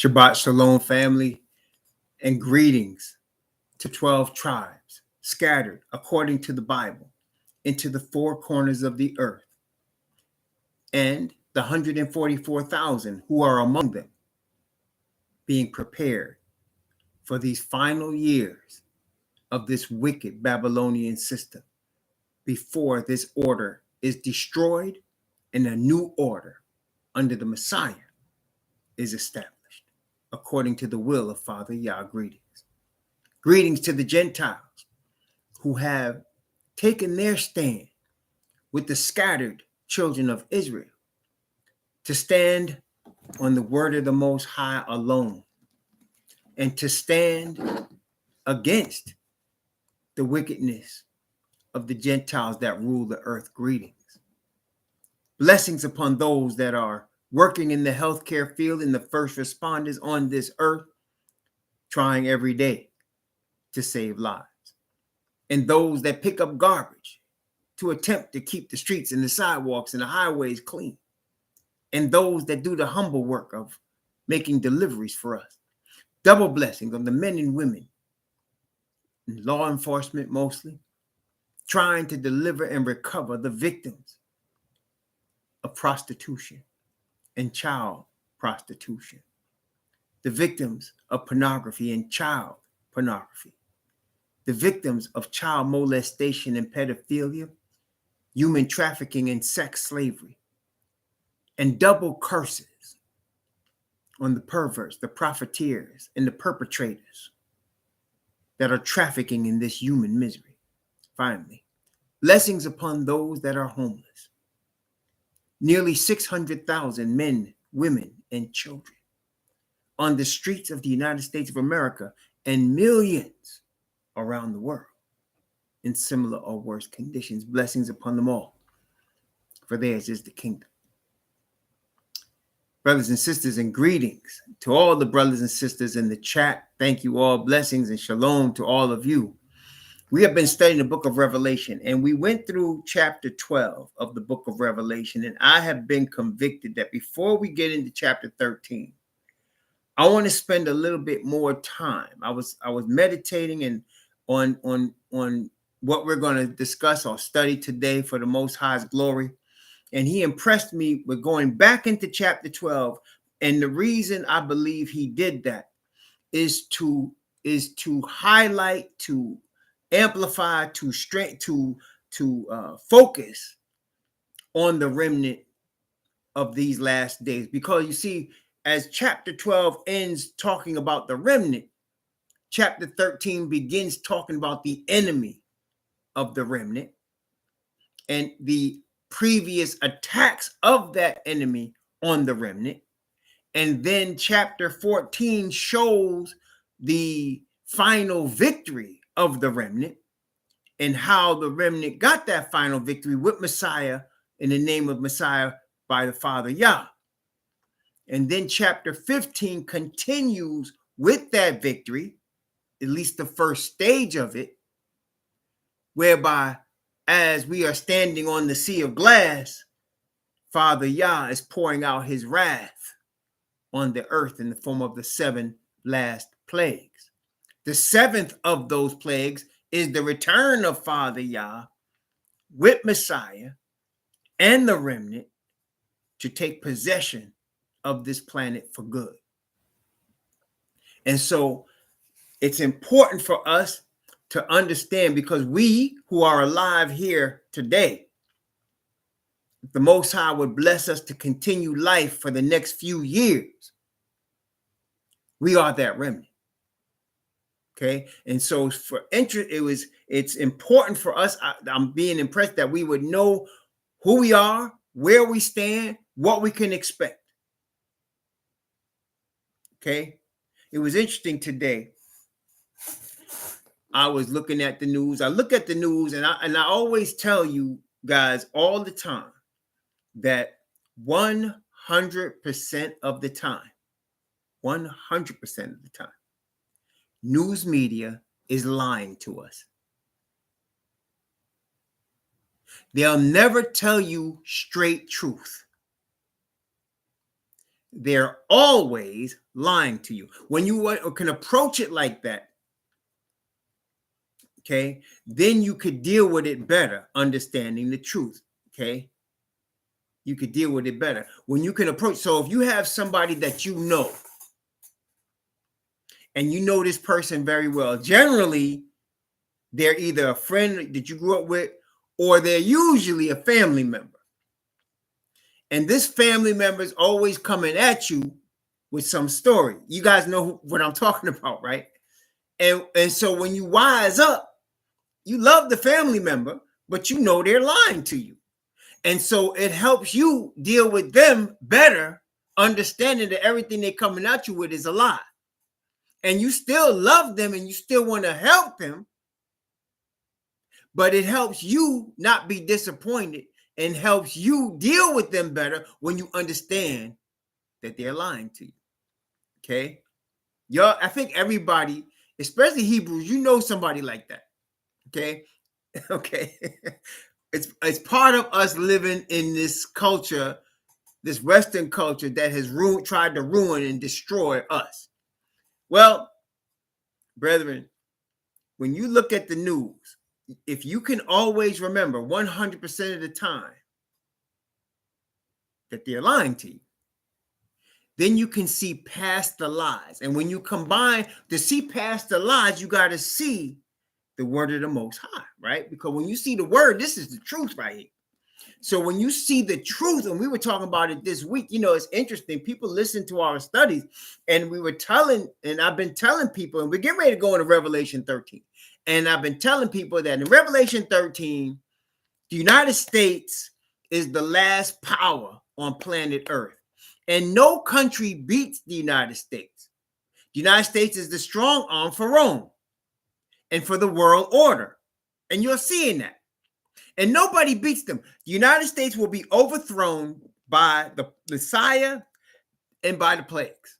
Shabbat Shalom, family, and greetings to 12 tribes scattered according to the Bible into the four corners of the earth, and the 144,000 who are among them, being prepared for these final years of this wicked Babylonian system before this order is destroyed and a new order under the Messiah is established according to the will of Father Yah. Greetings. Greetings to the Gentiles who have taken their stand with the scattered children of Israel to stand on the word of the Most High alone and to stand against the wickedness of the Gentiles that rule the earth. Greetings. Blessings upon those that are working in the healthcare field and the first responders on this earth, trying every day to save lives. And those that pick up garbage to attempt to keep the streets and the sidewalks and the highways clean. And those that do the humble work of making deliveries for us. Double blessings on the men and women, in law enforcement mostly, trying to deliver and recover the victims of prostitution and child prostitution, the victims of pornography and child pornography, the victims of child molestation and pedophilia, human trafficking and sex slavery, and double curses on the perverts, the profiteers, and the perpetrators that are trafficking in this human misery. Finally, blessings upon those that are homeless. Nearly 600,000 men, women, and children on the streets of the United States of America and millions around the world in similar or worse conditions. Blessings upon them all, for theirs is the kingdom. Brothers and sisters, and greetings to all the brothers and sisters in the chat. Thank you all. Blessings and shalom to all of you. We have been studying the book of Revelation, and we went through chapter 12 of the book of Revelation, and I have been convicted that before we get into chapter 13, I want to spend a little bit more time. I was meditating and on what we're going to discuss or study today for the Most High's glory. And he impressed me with going back into chapter 12. And the reason I believe he did that is to highlight, to amplify, to strengthen, to focus on the remnant of these last days. Because you see, as chapter 12 ends talking about the remnant, chapter 13 begins talking about the enemy of the remnant and the previous attacks of that enemy on the remnant. And then chapter 14 shows the final victory of the remnant and how the remnant got that final victory with Messiah, in the name of Messiah, by the Father Yah. And then chapter 15 continues with that victory, at least the first stage of it, whereby as we are standing on the sea of glass, Father Yah is pouring out his wrath on the earth in the form of the 7 last plagues. The 7th of those plagues is the return of Father Yah with Messiah and the remnant to take possession of this planet for good. And so it's important for us to understand, because we who are alive here today, the Most High would bless us to continue life for the next few years. We are that remnant. Okay. And so it's important for us. I'm being impressed that we would know who we are, where we stand, what we can expect. Okay. It was interesting today. I was looking at the news. I look at the news, and I always tell you guys all the time that 100% of the time, 100% of the time, news media is lying to us. They'll never tell you straight truth. they're always lying to you. When you can approach it like that, okay, then you could deal with it better, understanding the truth, okay? You could deal with it better when you can approach. So if you have somebody that you know, and you know this person very well, generally, they're either a friend that you grew up with, or they're usually a family member. And this family member is always coming at you with some story. You guys know what I'm talking about, right? And so when you wise up, you love the family member, but you know they're lying to you. And so it helps you deal with them better, understanding that everything they're coming at you with is a lie. And you still love them and you still want to help them, but it helps you not be disappointed and helps you deal with them better when you understand that they're lying to you. Okay? Y'all, I think everybody, especially Hebrews, you know somebody like that. Okay? Okay. It's part of us living in this culture, this Western culture that has tried to ruin and destroy us. Well, brethren, when you look at the news, if you can always remember 100% of the time that they're lying to you, then you can see past the lies. And when you combine to see past the lies, you got to see the word of the Most High, right? Because when you see the word, this is the truth right here. So when you see the truth, and we were talking about it this week, you know, it's interesting. People listen to our studies, and we were telling, and I've been telling people, and we're getting ready to go into Revelation 13. And I've been telling people that in Revelation 13, the United States is the last power on planet Earth. And no country beats the United States. The United States is the strong arm for Rome and for the world order. And you're seeing that. And nobody beats them. The United States will be overthrown by the Messiah and by the plagues.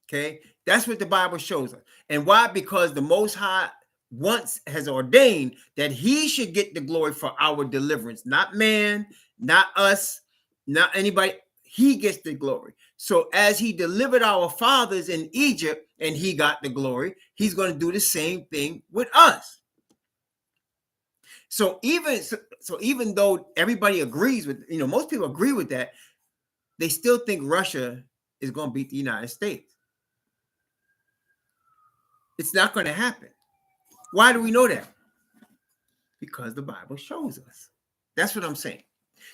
Okay? That's what the Bible shows us. And why? Because the Most High once has ordained that he should get the glory for our deliverance. Not man, not us, not anybody. He gets the glory. So as he delivered our fathers in Egypt and he got the glory, he's going to do the same thing with us. So even though everybody agrees with, you know, most people agree with that, they still think Russia is going to beat the United States. It's not going to happen. Why do we know that? Because the Bible shows us. That's what I'm saying.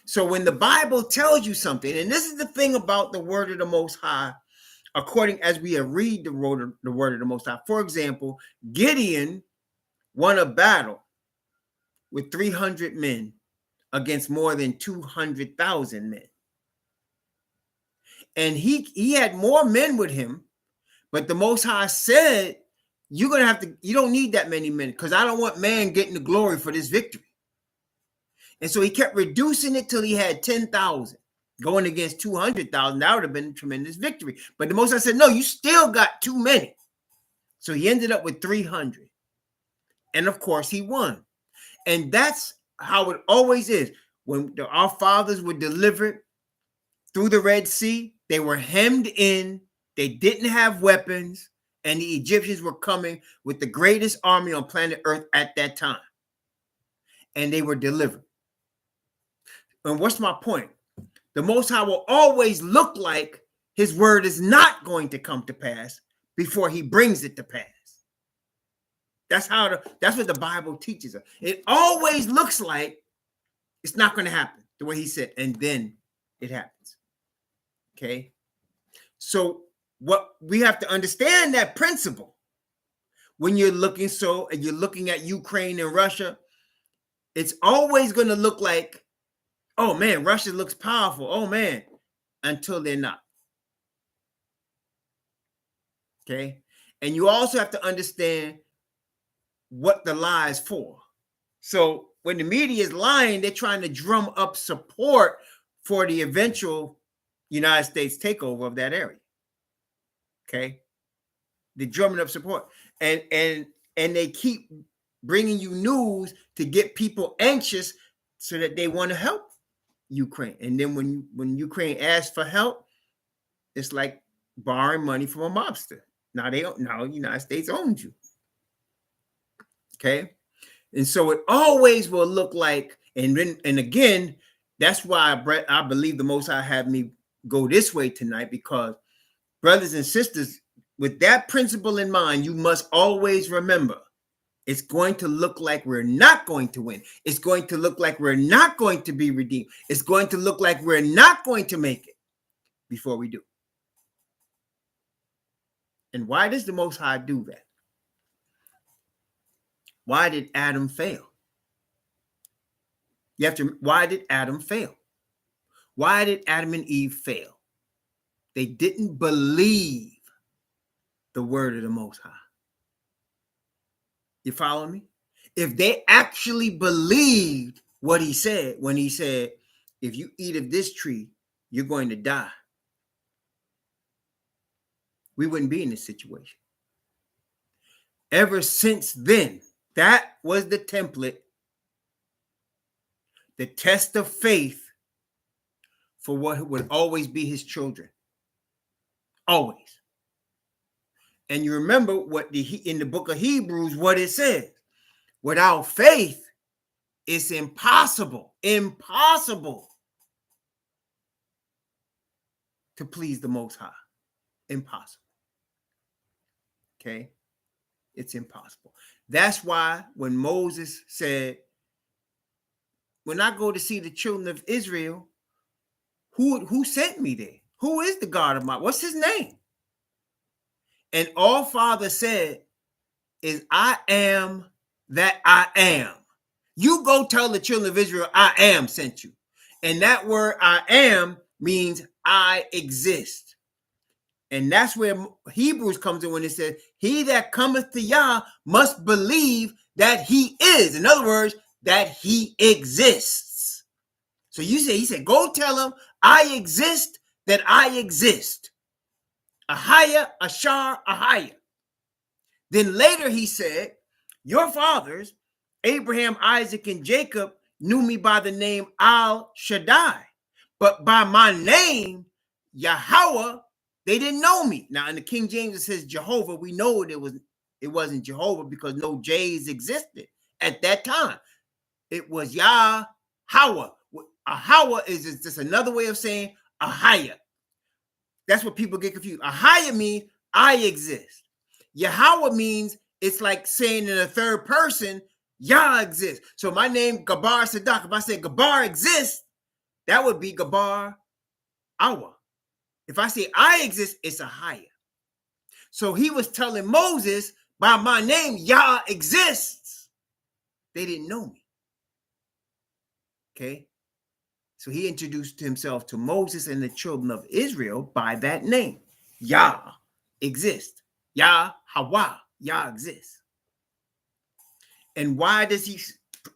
So when the Bible tells you something, and this is the thing about the word of the Most High, according as we read the word of the Most High. For example, Gideon won a battle with 300 men against more than 200,000 men. And he had more men with him, but the Most High said, you don't need that many men because I don't want man getting the glory for this victory. And so he kept reducing it till he had 10,000 going against 200,000. That would have been a tremendous victory. But the Most High said, no, you still got too many. So he ended up with 300. And of course he won. And that's how it always is. When our fathers were delivered through the Red Sea, they were hemmed in. They didn't have weapons. And the Egyptians were coming with the greatest army on planet Earth at that time. And they were delivered. And what's my point? The Most High will always look like his word is not going to come to pass before he brings it to pass. That's what the Bible teaches us. It always looks like it's not going to happen the way he said, and then it happens. Okay. So what we have to understand that principle when you're looking at Ukraine and Russia, it's always going to look like, oh man, Russia looks powerful. Oh man, until they're not. Okay. And you also have to understand what the lie is for. So when the media is lying, they're trying to drum up support for the eventual United States takeover of that area. Okay. They're drumming up support. And they keep bringing you news to get people anxious so that they want to help Ukraine. And then when Ukraine asks for help, It's like borrowing money from a mobster. Now the United States owns you. Okay. And so it always will look like, and again, that's why I believe the Most High had me go this way tonight, because brothers and sisters, with that principle in mind, you must always remember it's going to look like we're not going to win. It's going to look like we're not going to be redeemed. It's going to look like we're not going to make it before we do. And why does the Most High do that? Why did Adam fail? Why did Adam fail? Why did Adam and Eve fail? They didn't believe the word of the Most High. You follow me? If they actually believed what he said when he said, if you eat of this tree, you're going to die, we wouldn't be in this situation. Ever since then, that was the template, the test of faith for what would always be his children. Always. And you remember what in the book of Hebrews, what it says. Without faith, it's impossible to please the Most High. Impossible. Okay? It's impossible. That's why when Moses said, when I go to see the children of Israel, who sent me there? Who is the God of what's his name? And all Father said is, I am that I am. You go tell the children of Israel, I am sent you. And that word I am means I exist. And that's where Hebrews comes in when it says, he that cometh to Yah must believe that he is. In other words, that he exists. So he said, go tell him I exist, that I exist. Ahaya, Ashar, Ahaya. Then later he said, your fathers, Abraham, Isaac, and Jacob, knew me by the name Al Shaddai, but by my name, Yahweh, they didn't know me. Now in the King James it says Jehovah. We know it wasn't Jehovah because no J's existed at that time. It was Yahweh. Ahawah is just another way of saying Ahaya. That's what people get confused. Ahaya means I exist. Yahweh means it's like saying in a third person, Yah exists. So my name, Gabar Sadak, if I say Gabar exists, that would be Gabar Awa. If I say I exist, it's Ahaya. So he was telling Moses, by my name, Yah exists. They didn't know me. Okay? So he introduced himself to Moses and the children of Israel by that name. Yah exists. Yah Hawa. Yah exists. And why does he?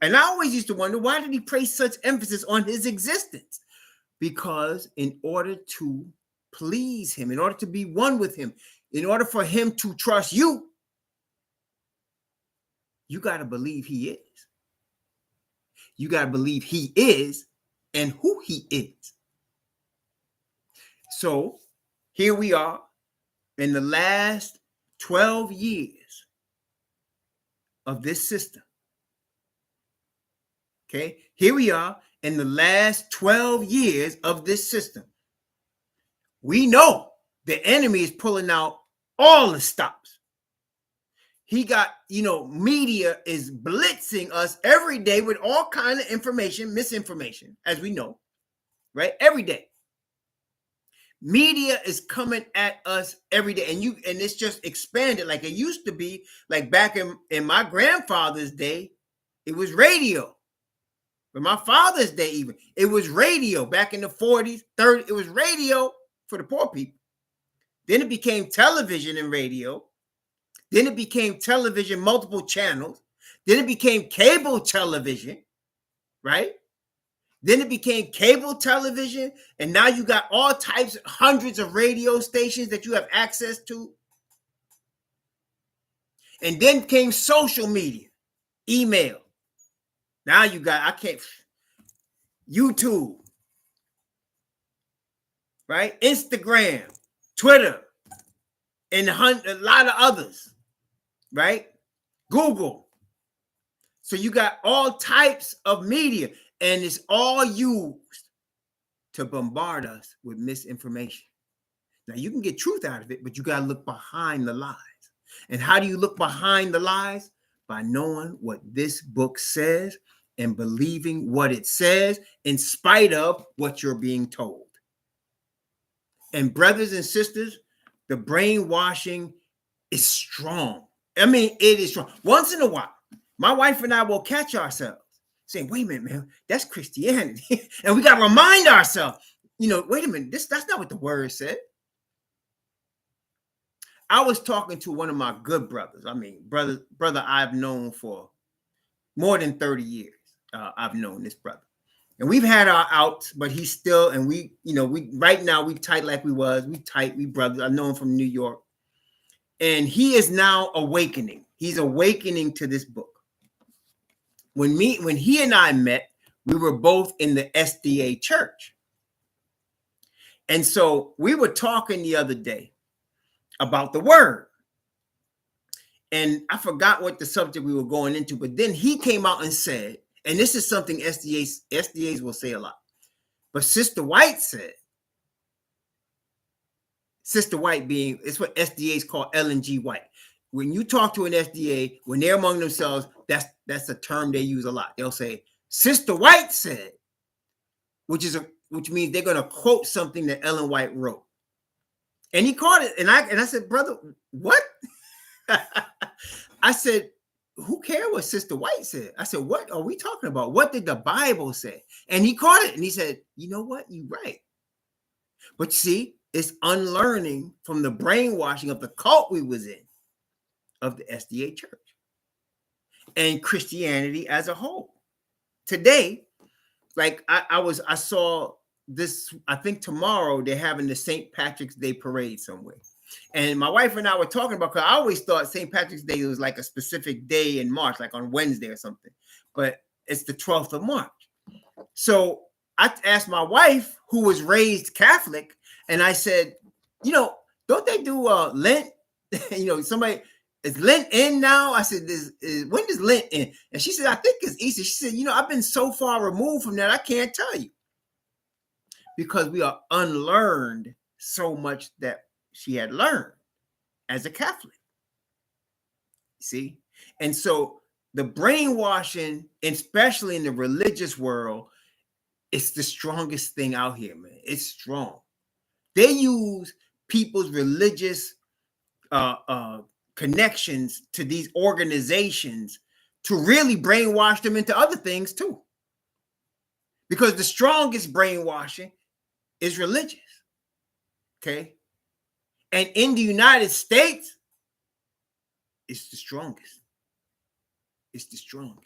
And I always used to wonder, why did he place such emphasis on his existence? Because in order to please him, in order to be one with him, in order for him to trust you, you got to believe he is. You got to believe he is and who he is. So here we are in the last 12 years of this system. Okay, here we are in the last 12 years of this system. We know the enemy is pulling out all the stops. He got, media is blitzing us every day with all kind of information, misinformation, as we know, right? Every day. Media is coming at us every day, and it's just expanded. Like it used to be, like back in my grandfather's day, it was radio. But my father's day, even, it was radio. Back in the 40s, 30s, it was radio for the poor people. Then it became television and radio. Then it became television, multiple channels. Then it became cable television, right? Then it became cable television. And now you got all types, hundreds of radio stations that you have access to. And then came social media, email. Now you got, YouTube, right? Instagram. Twitter, and a lot of others, right? Google. So you got all types of media, and it's all used to bombard us with misinformation. Now, you can get truth out of it, but you got to look behind the lies. And how do you look behind the lies? By knowing what this book says and believing what it says in spite of what you're being told. And brothers and sisters, the brainwashing is strong. I mean, it is strong. Once in a while, my wife and I will catch ourselves saying, wait a minute, man, that's Christianity. And we got to remind ourselves, wait a minute, that's not what the word said. I was talking to one of my good brothers. I mean, brother I've known for more than 30 years. I've known this brother. And we've had our outs, but he's still, and we right now we tight like we was. We brothers. I know him from New York. And he is now awakening. He's awakening to this book. When he and I met, we were both in the SDA church. And so we were talking the other day about the word. And I forgot what the subject we were going into, but then he came out and said, and this is something SDAs will say a lot, but Sister White said, Sister White being, it's what SDAs call Ellen G. White. When you talk to an SDA, when they're among themselves, that's a term they use a lot. They'll say, Sister White said, which means they're going to quote something that Ellen White wrote. And he caught it. And I said, brother, what? I said, who cares what Sister White said? I said, what are we talking about? What did the Bible say? And he caught it and he said, you know what? You're right. But see, it's unlearning from the brainwashing of the cult we was in, of the SDA church and Christianity as a whole. Today, like I saw this, I think tomorrow they're having the St. Patrick's Day parade somewhere. And my wife and I were talking about, because I always thought St. Patrick's Day was like a specific day in March, like on Wednesday or something. But it's the 12th of March. So I asked my wife, who was raised Catholic, and I said, don't they do Lent? Somebody, is Lent in now? I said, when does Lent end? And she said, I think it's Easter. She said, I've been so far removed from that, I can't tell you. Because we are unlearned so much that she had learned as a Catholic. See? And so the brainwashing, especially in the religious world, it's the strongest thing out here, man. It's strong. They use people's religious connections to these organizations to really brainwash them into other things too. Because the strongest brainwashing is religious. Okay? And in the United States, it's the strongest. It's the strongest.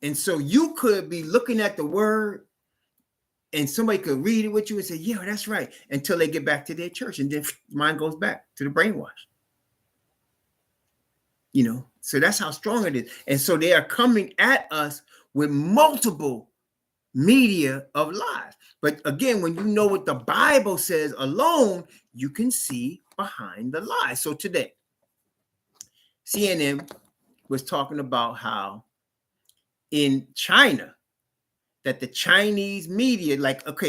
And so you could be looking at the word and somebody could read it with you and say, yeah, that's right, until they get back to their church. And then mine goes back to the brainwash. So that's how strong it is. And so they are coming at us with multiple media of lies. But again, when you know what the Bible says alone, you can see behind the lies. So today, CNN was talking about how in China, that the Chinese media,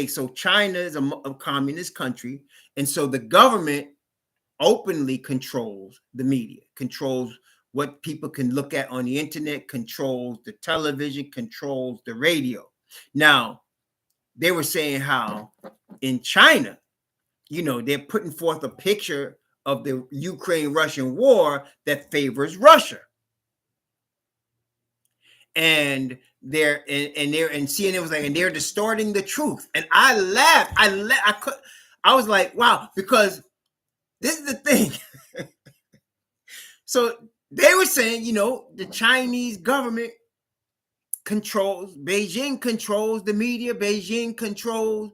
so China is a communist country. And so the government openly controls the media, controls what people can look at on the internet, controls the television, controls the radio. Now, they were saying how in China, they're putting forth a picture of the Ukraine-Russian war that favors Russia. And CNN was like, and they're distorting the truth. And I laughed. I was like, wow, because this is the thing. So they were saying, the Chinese government Beijing controls the media. Beijing controls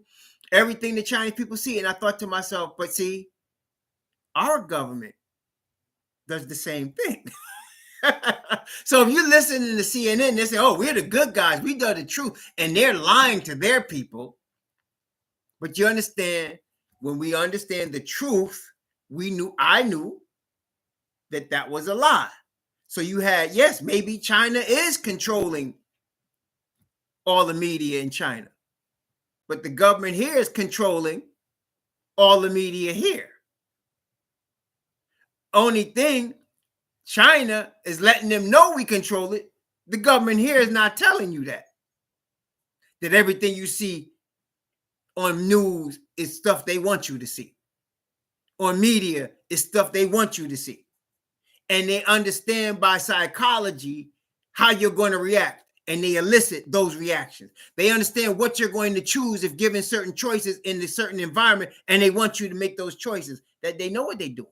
everything the Chinese people see. And I thought to myself, but see, our government does the same thing. So if you listen to CNN, they say, oh, we're the good guys. We know the truth. And they're lying to their people. But you understand, when we understand the truth, I knew that was a lie. So you had, yes, maybe China is controlling all the media in China, but the government here is controlling all the media here. Only thing, China is letting them know we control it. The government here is not telling you that everything you see on news is stuff they want you to see. On media is stuff they want you to see. And they understand by psychology how you're going to react, and they elicit those reactions. They understand what you're going to choose if given certain choices in a certain environment, and they want you to make those choices, that they know what they're doing.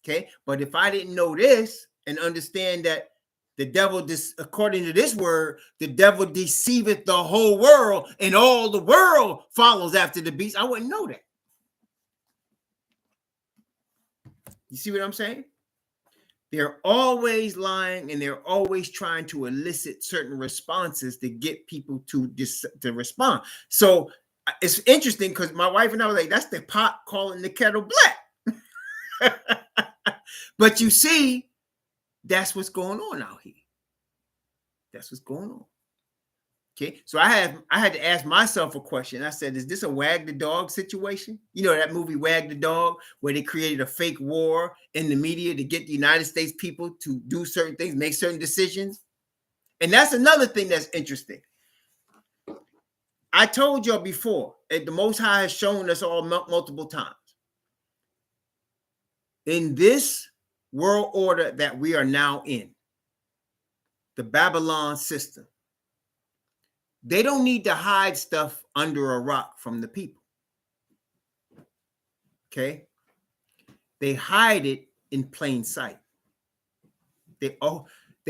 Okay, but if I didn't know this and understand that the devil, according to this word, the devil deceiveth the whole world, and all the world follows after the beast, I wouldn't know that. You see what I'm saying? They're always lying, and they're always trying to elicit certain responses to get people to respond. So it's interesting because my wife and I were like, that's the pot calling the kettle black. But you see, that's what's going on out here. That's what's going on. Okay, so I had to ask myself a question. I said, is this a wag the dog situation? You know that movie Wag the Dog, where they created a fake war in the media to get the United States people to do certain things, make certain decisions? And that's another thing that's interesting. I told y'all before, the Most High has shown us all multiple times. In this world order that we are now in, the Babylon system, they don't need to hide stuff under a rock from the people. Okay? They hide it in plain sight. They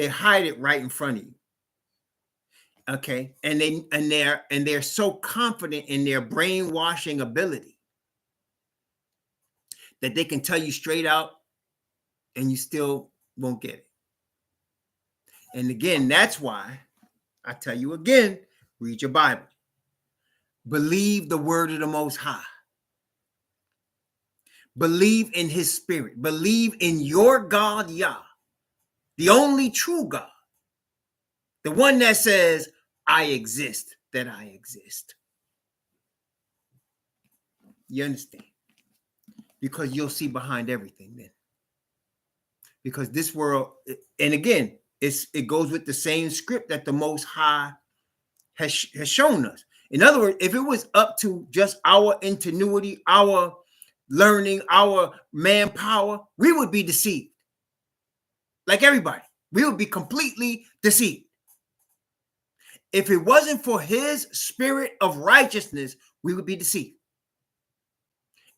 hide it right in front of you. Okay? And they're so confident in their brainwashing ability that they can tell you straight out and you still won't get it. And again, that's why I tell you again, read your Bible. Believe the word of the Most High. Believe in his spirit. Believe in your God, Yah, the only true God, the one that says, I exist, that I exist. You understand? Because you'll see behind everything then. Because this world, and again, it goes with the same script that the Most High has shown us. In other words, if it was up to just our ingenuity, our learning, our manpower, we would be deceived. Like everybody, we would be completely deceived. If it wasn't for his spirit of righteousness, we would be deceived.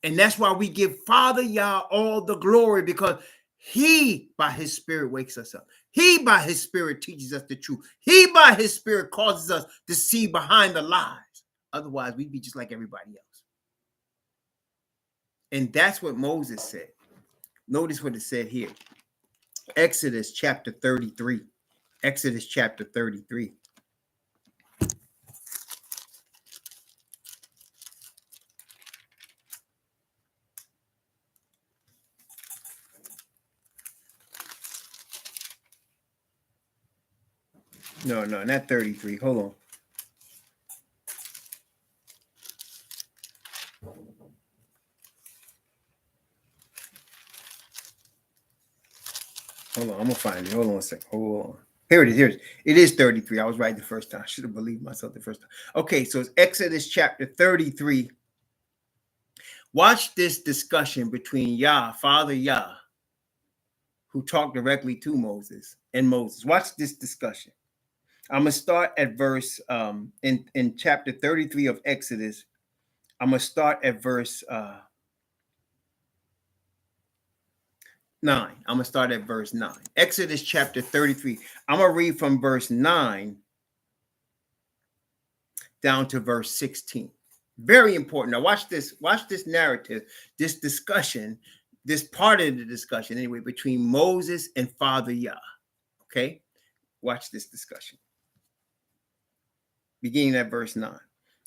And that's why we give Father Yah all the glory, because he, by his spirit, wakes us up. He, by his spirit, teaches us the truth. He, by his spirit, causes us to see behind the lies. Otherwise, we'd be just like everybody else. And that's what Moses said. Notice what it said here. Exodus chapter 33. Exodus chapter 33. No, not 33. Hold on. Hold on, I'm gonna find it. Hold on a second. Hold on. Here it is. Here it is. It is 33. I was right the first time. I should have believed myself the first time. Okay, so it's Exodus chapter 33. Watch this discussion between Yah, Father Yah, who talked directly to Moses, and Moses. Watch this discussion. I'm gonna start at verse in chapter 33 of Exodus. I'm gonna start at verse 9. I'm gonna start at verse 9. Exodus chapter 33. I'm gonna read from verse 9 down to verse 16. Very important. Now watch this narrative, this discussion, this part of the discussion anyway, between Moses and Father Yah. Okay, watch this discussion. Beginning at verse 9.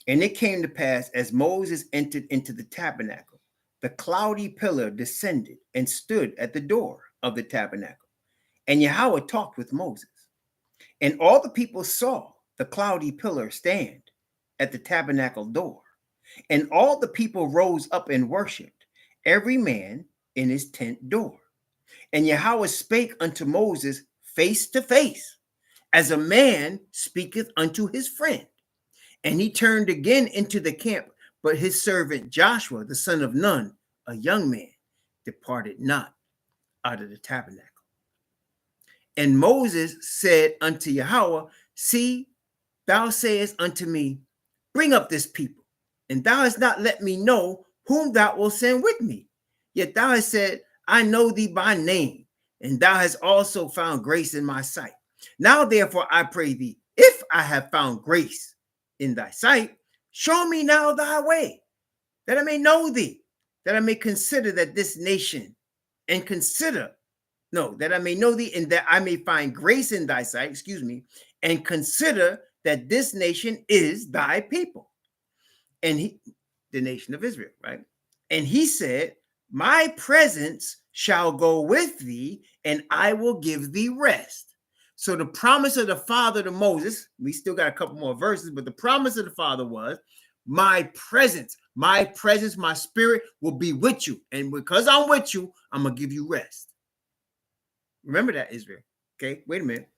And it came to pass as Moses entered into the tabernacle, the cloudy pillar descended and stood at the door of the tabernacle. And Yahweh talked with Moses. And all the people saw the cloudy pillar stand at the tabernacle door. And all the people rose up and worshiped, every man in his tent door. And Yahweh spake unto Moses face to face, as a man speaketh unto his friend. And he turned again into the camp, but his servant Joshua, the son of Nun, a young man, departed not out of the tabernacle. And Moses said unto Yahweh, see, thou sayest unto me, bring up this people, and thou hast not let me know whom thou wilt send with me. Yet thou hast said, I know thee by name, and thou hast also found grace in my sight. Now therefore I pray thee, if I have found grace in thy sight, show me now thy way, that I may know thee, that I may consider that this nation, and that I may know thee, and that I may find grace in thy sight, and consider that this nation is thy people. And the nation of Israel, right? And he said, my presence shall go with thee, and I will give thee rest. So the promise of the Father to Moses, we still got a couple more verses, but the promise of the Father was, my presence, my spirit will be with you. And because I'm with you, I'm going to give you rest. Remember that, Israel. Okay, wait a minute.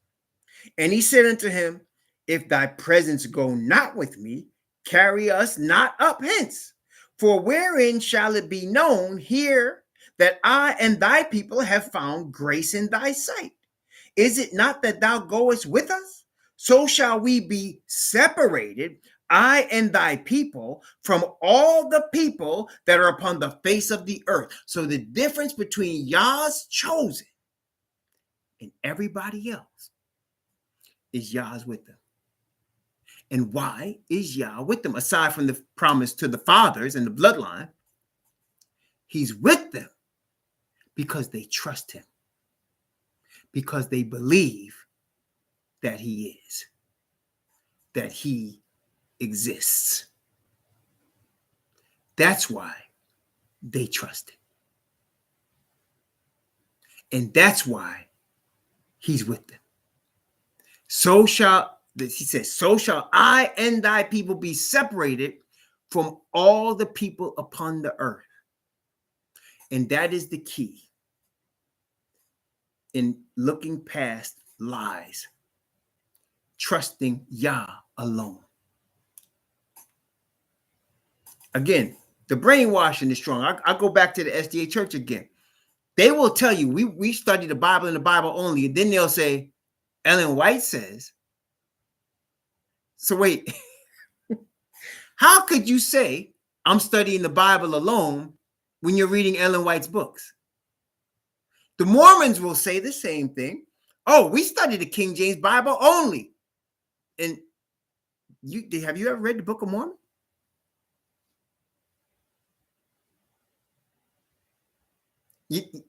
And he said unto him, if thy presence go not with me, carry us not up hence. For wherein shall it be known here that I and thy people have found grace in thy sight? Is it not that thou goest with us? So shall we be separated, I and thy people, from all the people that are upon the face of the earth. So the difference between Yah's chosen and everybody else is Yah's with them. And why is Yah with them? Aside from the promise to the fathers and the bloodline, he's with them because they trust him, because they believe that he is, that he exists. That's why they trust him. And that's why he's with them. So shall I and thy people be separated from all the people upon the earth. And that is the key in looking past lies, trusting Yah alone. Again, the brainwashing is strong. I go back to the SDA church again. They will tell you, we study the Bible and the Bible only, and then they'll say, Ellen White says. So wait, how could you say I'm studying the Bible alone when you're reading Ellen White's books? The Mormons will say the same thing. Oh, we study the King James Bible only. And have you ever read the Book of Mormon?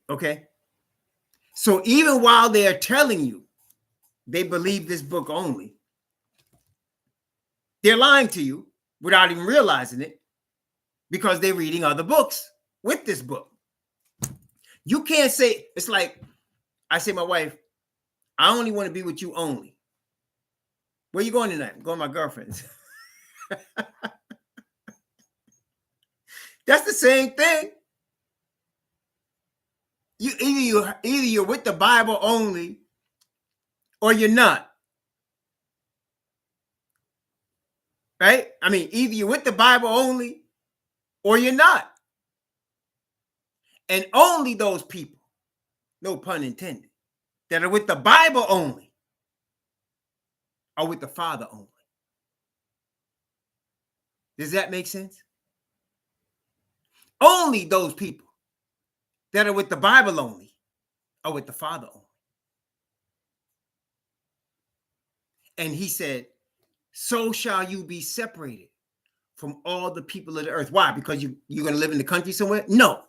Okay. So even while they are telling you they believe this book only, they're lying to you without even realizing it because they're reading other books with this book. You can't say, it's like I say, my wife, I only want to be with you only. Where you going tonight? I'm going with my girlfriends. That's the same thing. Either you're with the Bible only or you're not. Right? I mean, either you're with the Bible only or you're not. And only those people, no pun intended, that are with the Bible only are with the Father only. Does that make sense? Only those people that are with the Bible only are with the Father only. And he said, so shall you be separated from all the people of the earth. Why? Because you're going to live in the country somewhere? No.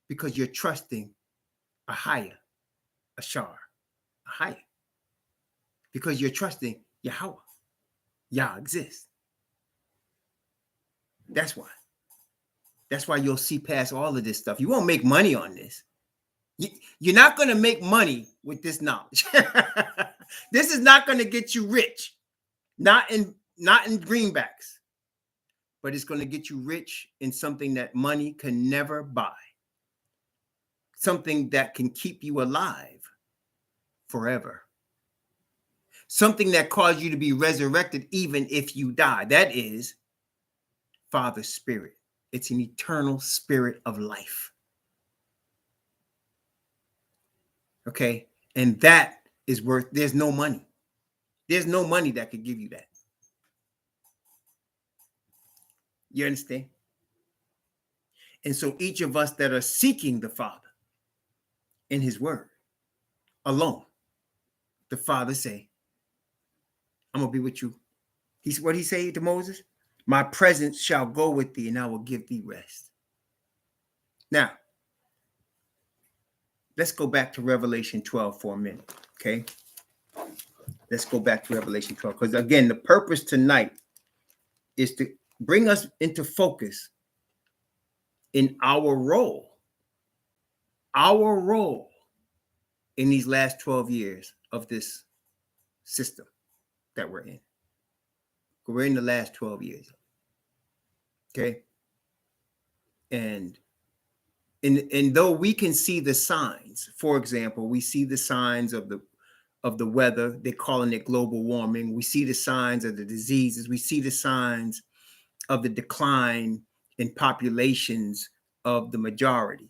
Because you're trusting a higher, a higher. Because you're trusting Yahweh, Yah exists. That's why. That's why you'll see past all of this stuff. You won't make money on this. You're not going to make money with this knowledge. This is not going to get you rich. Not in greenbacks. But it's going to get you rich in something that money can never buy. Something that can keep you alive forever. Something that caused you to be resurrected even if you die. That is Father's Spirit. It's an eternal spirit of life. Okay? And that is worth, there's no money. There's no money that could give you that. You understand? And so each of us that are seeking the Father in his word alone, the Father say, I'm going to be with you. What he say to Moses? My presence shall go with thee and I will give thee rest. Now, let's go back to Revelation 12 for a minute, okay? Let's go back to Revelation 12 because, again, the purpose tonight is to bring us into focus in our role in these last 12 years of this system that we're in. We're in the last 12 years, okay? And though we can see the signs, for example, we see the signs of the weather. They're calling it global warming. We see the signs of the diseases. We see the signs of the decline in populations of the majority.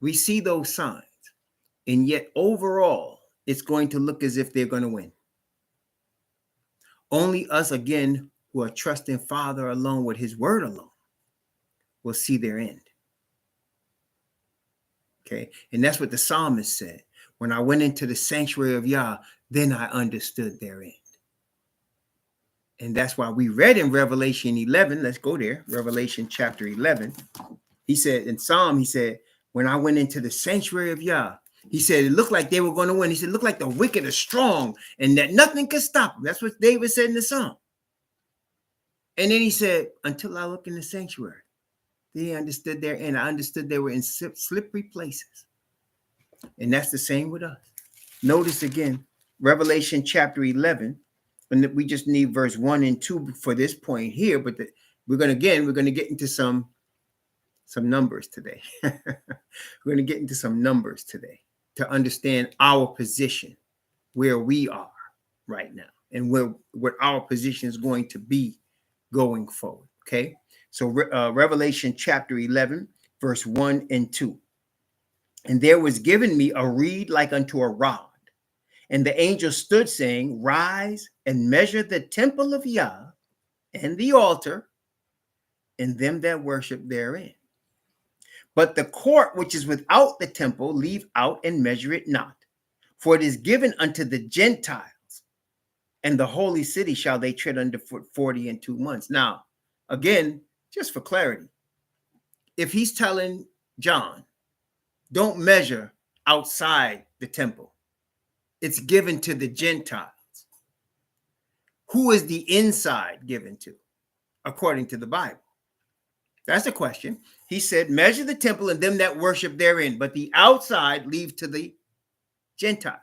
We see those signs. And yet overall, it's going to look as if they're going to win. Only us, again, who are trusting Father alone with his word alone will see their end. Okay? And that's what the psalmist said. When I went into the sanctuary of Yah, then I understood their end. And that's why we read in Revelation 11. Let's go there. Revelation chapter 11. He said in Psalm, he said, when I went into the sanctuary of Yah, he said, it looked like they were going to win. He said, it looked like the wicked are strong and that nothing could stop them. That's what David said in the Psalm. And then he said, until I look in the sanctuary, they understood their end. I understood they were in slippery places. And that's the same with us. Notice again, Revelation chapter 11, and we just need verse 1 and 2 for this point here, but we're going to get into some numbers today. We're going to get into some numbers today to understand our position, where we are right now, and what our position is going to be going forward. Okay, so Revelation chapter 11, verse 1 and 2. And there was given me a reed like unto a rod, and the angel stood, saying, rise and measure the temple of Yah and the altar and them that worship therein. But the court which is without the temple, leave out and measure it not. For it is given unto the Gentiles, and the holy city shall they tread underfoot 42 months. Now, again, just for clarity, if he's telling John, don't measure outside the temple, it's given to the Gentiles. Who is the inside given to, according to the Bible? That's the question. He said, measure the temple and them that worship therein, but the outside leave to the Gentiles.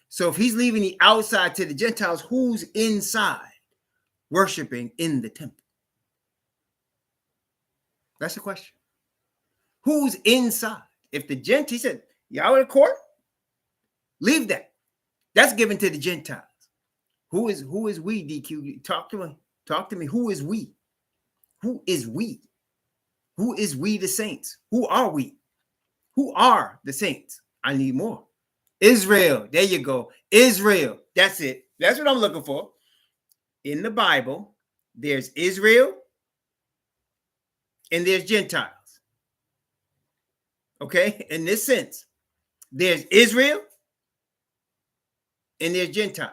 So if he's leaving the outside to the Gentiles, who's inside worshiping in the temple? That's the question. Who's inside? If the Gentiles, he said, Yahweh court, leave that. That's given to the Gentiles. Who is we, DQ? Talk to me. Who is we? Who is we? Who is we, the saints? Who are we? Who are the saints? I need more. Israel. There you go. Israel. That's it. That's what I'm looking for. In the Bible, there's Israel and there's Gentiles. Okay? In this sense, there's Israel and there's Gentiles.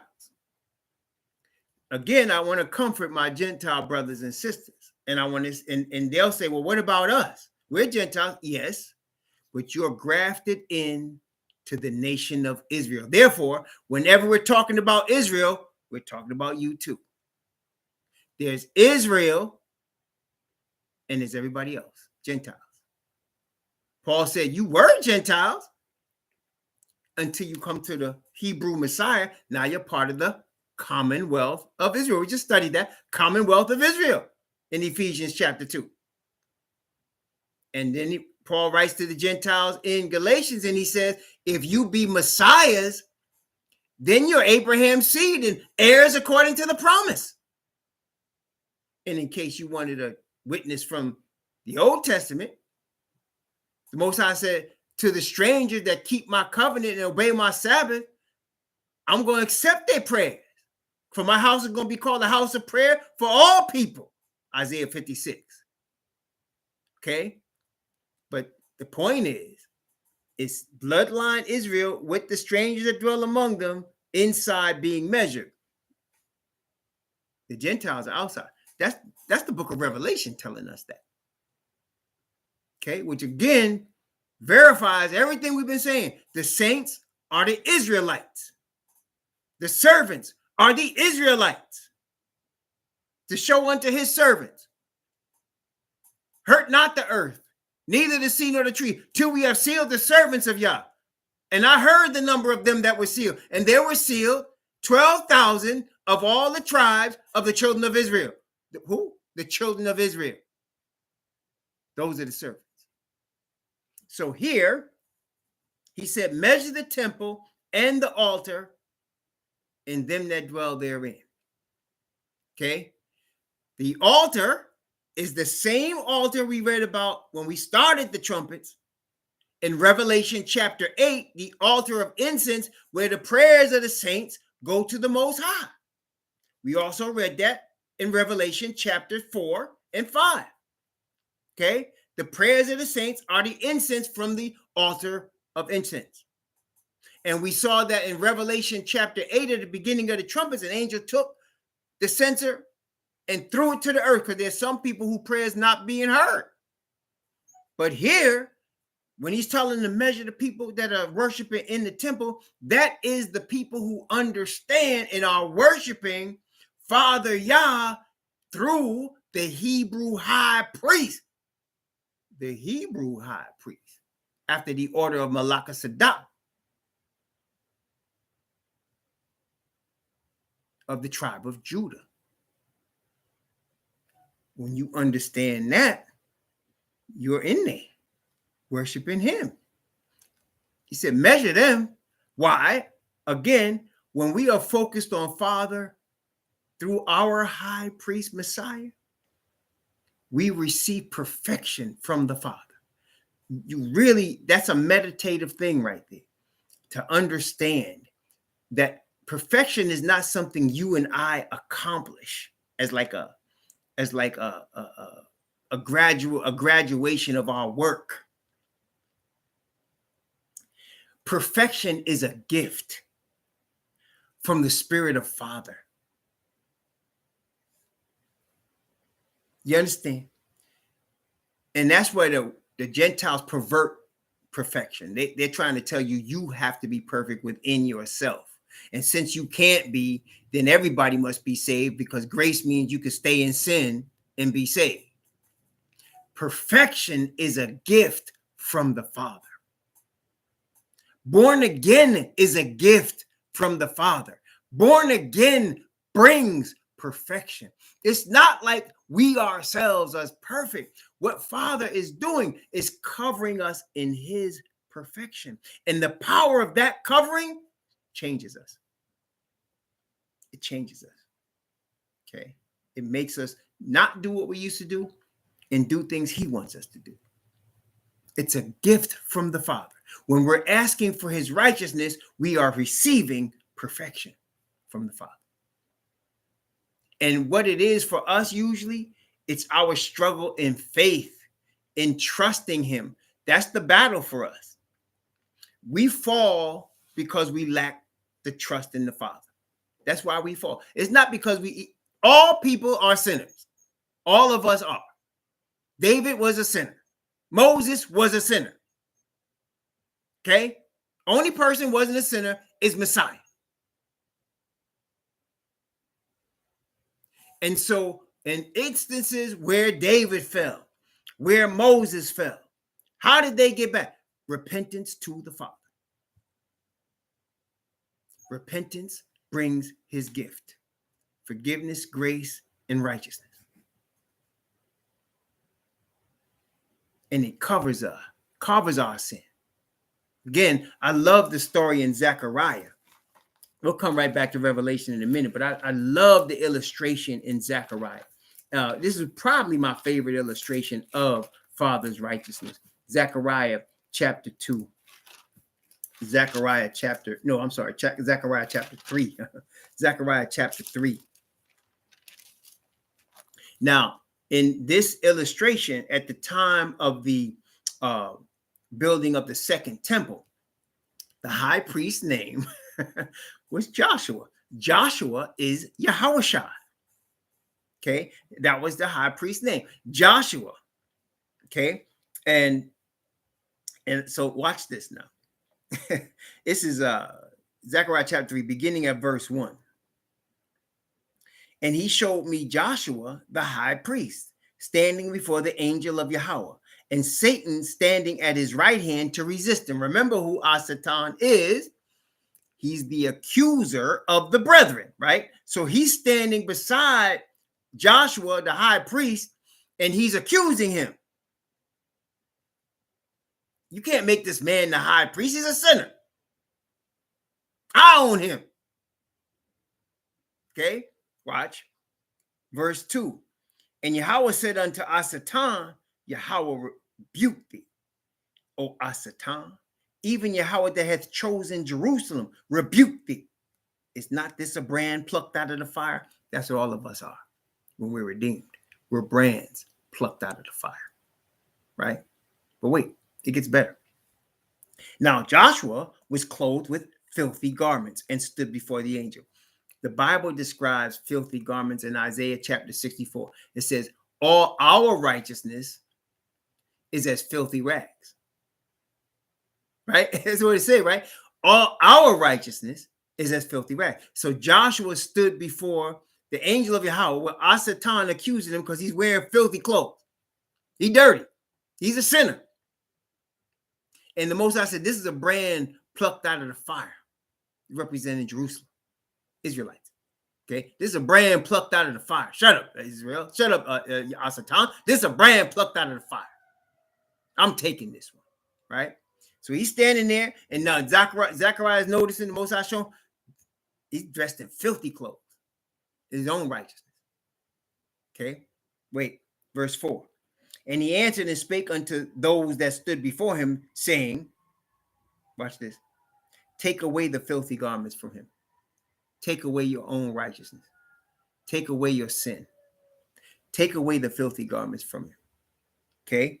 Again, I want to comfort my Gentile brothers and sisters. And I want to, and they'll say, well, what about us? We're Gentiles, yes, but you're grafted in to the nation of Israel. Therefore, whenever we're talking about Israel, we're talking about you too. There's Israel and there's everybody else, Gentiles. Paul said, you were Gentiles until you come to the Hebrew Messiah. Now you're part of the Commonwealth of Israel. We just studied that, Commonwealth of Israel, in Ephesians chapter 2. And then Paul writes to the Gentiles in Galatians, and he says, if you be Messiahs, then you're Abraham's seed and heirs according to the promise. And in case you wanted a witness from the Old Testament, the Most High said, to the strangers that keep my covenant and obey my Sabbath, I'm going to accept their prayers. For my house is going to be called a house of prayer for all people. Isaiah 56. Okay? But the point is, it's bloodline Israel with the strangers that dwell among them inside being measured. The Gentiles are outside. That's the book of Revelation telling us that. Okay? Which again verifies everything we've been saying. The saints are the Israelites. The servants are the Israelites. To show unto his servants, hurt not the earth, neither the sea nor the tree, till we have sealed the servants of Yah. And I heard the number of them that were sealed, and there were sealed 12,000 of all the tribes of the children of Israel. Who? The children of Israel. Those are the servants. So here, he said, measure the temple and the altar and them that dwell therein. Okay? The altar is the same altar we read about when we started the trumpets in Revelation chapter 8, the altar of incense, where the prayers of the saints go to the Most High. We also read that in Revelation chapter 4 and 5. Okay? The prayers of the saints are the incense from the altar of incense. And we saw that in Revelation chapter 8, at the beginning of the trumpets, an angel took the censer and threw it to the earth, because there's some people who prayers not being heard. But here, when he's telling to measure the people that are worshiping in the temple, that is the people who understand and are worshiping Father Yah through the Hebrew high priest. The Hebrew high priest, after the order of Melchizedek of the tribe of Judah. When you understand that, you're in there worshiping him. He said, measure them. Why? Again, when we are focused on Father through our high priest Messiah, we receive perfection from the Father. You really, that's a meditative thing right there, to understand that perfection is not something you and I accomplish as like a graduation of our work. Perfection is a gift from the Spirit of Father. You understand? And that's why the Gentiles pervert perfection. They're trying to tell you, you have to be perfect within yourself. And since you can't be, then everybody must be saved, because grace means you can stay in sin and be saved. Perfection is a gift from the Father. Born again is a gift from the Father. Born again brings perfection. It's not like we ourselves are perfect. What Father is doing is covering us in his perfection. And the power of that covering changes us. It changes us. Okay? It makes us not do what we used to do and do things he wants us to do. It's a gift from the Father. When we're asking for his righteousness, we are receiving perfection from the Father. And what it is for us usually, it's our struggle in faith, in trusting him. That's the battle for us. We fall because we lack the trust in the Father. That's why we fall. It's not because all people are sinners. All of us are. David was a sinner. Moses was a sinner. Okay? Only person wasn't a sinner is Messiah. And so in instances where David fell, where Moses fell, how did they get back? Repentance to the Father. Repentance brings his gift. Forgiveness, grace, and righteousness. And it covers our sin. Again, I love the story in Zechariah. We'll come right back to Revelation in a minute, but I love the illustration in Zechariah. This is probably my favorite illustration of Father's righteousness. Zechariah chapter 2. Zechariah chapter 3. Zechariah chapter 3. Now, in this illustration, at the time of the building of the second temple, the high priest's name was Joshua. Joshua is YHWH. Okay, that was the high priest's name, Joshua. Okay, and so watch this now. This is Zechariah chapter 3, beginning at verse 1. And he showed me Joshua, the high priest, standing before the angel of Yahweh, and Satan standing at his right hand to resist him. Remember who Satan is. He's the accuser of the brethren, right? So he's standing beside Joshua, the high priest, and he's accusing him. You can't make this man the high priest. He's a sinner. I own him. Okay, watch. Verse 2. And Yahweh said unto Satan, Yahweh rebuke thee, O Satan. Even Yahweh that hath chosen Jerusalem, rebuke thee. Is not this a brand plucked out of the fire? That's what all of us are when we're redeemed. We're brands plucked out of the fire, right? But wait, it gets better. Now Joshua was clothed with filthy garments and stood before the angel. The Bible describes filthy garments in Isaiah chapter 64. It says, all our righteousness is as filthy rags. Right? That's what it says, right? All our righteousness is as filthy rags. So Joshua stood before the angel of Yahweh, where Satan accusing him because he's wearing filthy clothes. He's dirty. He's a sinner. And the Most High said, this is a brand plucked out of the fire, representing Jerusalem, Israelites. Okay, this is a brand plucked out of the fire. Shut up, Israel. Shut up, Satan. This is a brand plucked out of the fire. I'm taking this one, right? So he's standing there, and now Zechariah is noticing the Most High show. He's dressed in filthy clothes, his own righteousness. Okay, wait, verse 4. And he answered and spake unto those that stood before him, saying, watch this, take away the filthy garments from him. Take away your own righteousness. Take away your sin. Take away the filthy garments from him. Okay.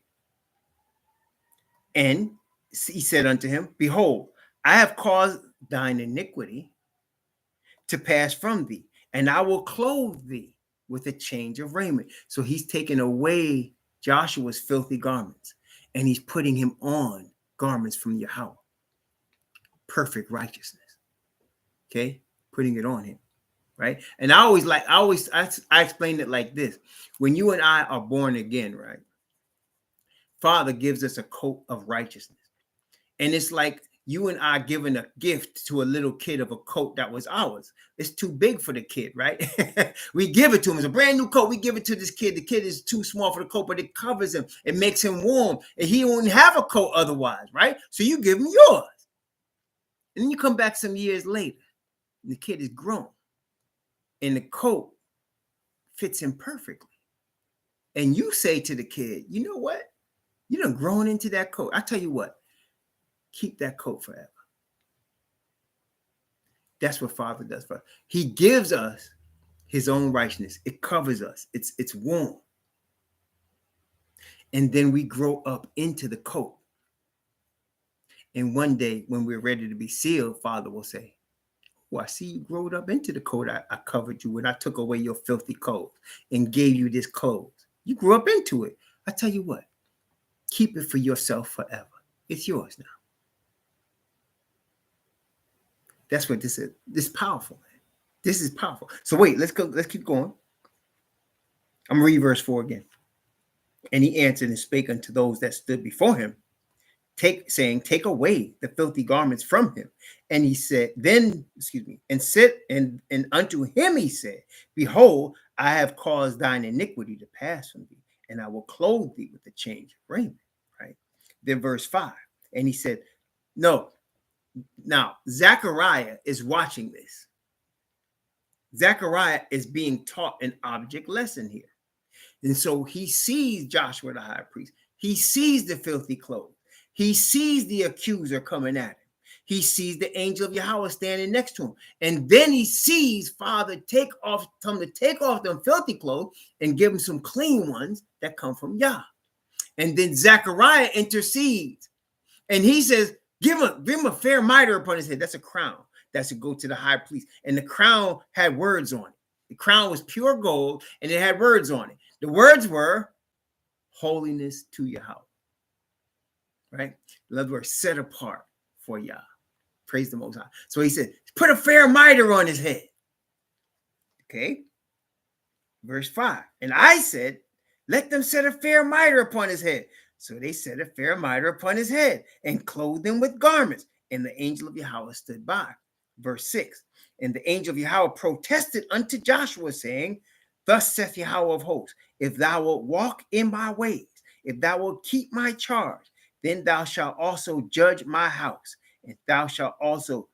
And he said unto him, behold, I have caused thine iniquity to pass from thee, and I will clothe thee with a change of raiment. So he's taking away Joshua's filthy garments, and he's putting him on garments from Yahweh. Perfect righteousness. Okay, putting it on him, right? And I explain it like this: when you and I are born again, right? Father gives us a coat of righteousness, and it's like you and I giving a gift to a little kid of a coat that was ours. It's too big for the kid, right? We give it to him. It's a brand new coat. We give it to this kid. The kid is too small for the coat, but it covers him. It makes him warm. And he won't have a coat otherwise, right? So you give him yours. And then you come back some years later, and the kid is grown. And the coat fits him perfectly. And you say to the kid, you know what? You done grown into that coat. I tell you what, keep that coat forever. That's what Father does for us. He gives us his own righteousness. It covers us. It's warm. And then we grow up into the coat. And one day when we're ready to be sealed, Father will say, oh, I see you growed up into the coat I covered you when I took away your filthy clothes and gave you this clothes. You grew up into it. I tell you what, keep it for yourself forever. It's yours now. That's what this is. This is powerful, man. This is powerful. So wait, let's go. Let's keep going. I'm gonna read verse 4 again. And he answered and spake unto those that stood before him, take away the filthy garments from him. And he said, and unto him he said, behold, I have caused thine iniquity to pass from thee, and I will clothe thee with the change of raiment. Right. Then verse 5. And he said, no. Now, Zechariah is watching this. Zechariah is being taught an object lesson here. And so he sees Joshua the high priest. He sees the filthy clothes. He sees the accuser coming at him. He sees the angel of Yahweh standing next to him. And then he sees Father take off them filthy clothes and give him some clean ones that come from Yah. And then Zechariah intercedes. And he says, give him a fair mitre upon his head. That's a crown. That's to go to the high priest. And the crown had words on it. The crown was pure gold and it had words on it. The words were holiness to Yahweh. Right? In other words, set apart for Yah. Praise the Most High. So he said, put a fair mitre on his head. Okay. Verse 5. And I said, let them set a fair mitre upon his head. So they set a fair mitre upon his head and clothed him with garments. And the angel of Yahweh stood by. Verse 6. And the angel of Yahweh protested unto Joshua, saying, thus saith Yahweh of hosts, if thou wilt walk in my ways, if thou wilt keep my charge, then thou shalt also judge my house, and thou shalt also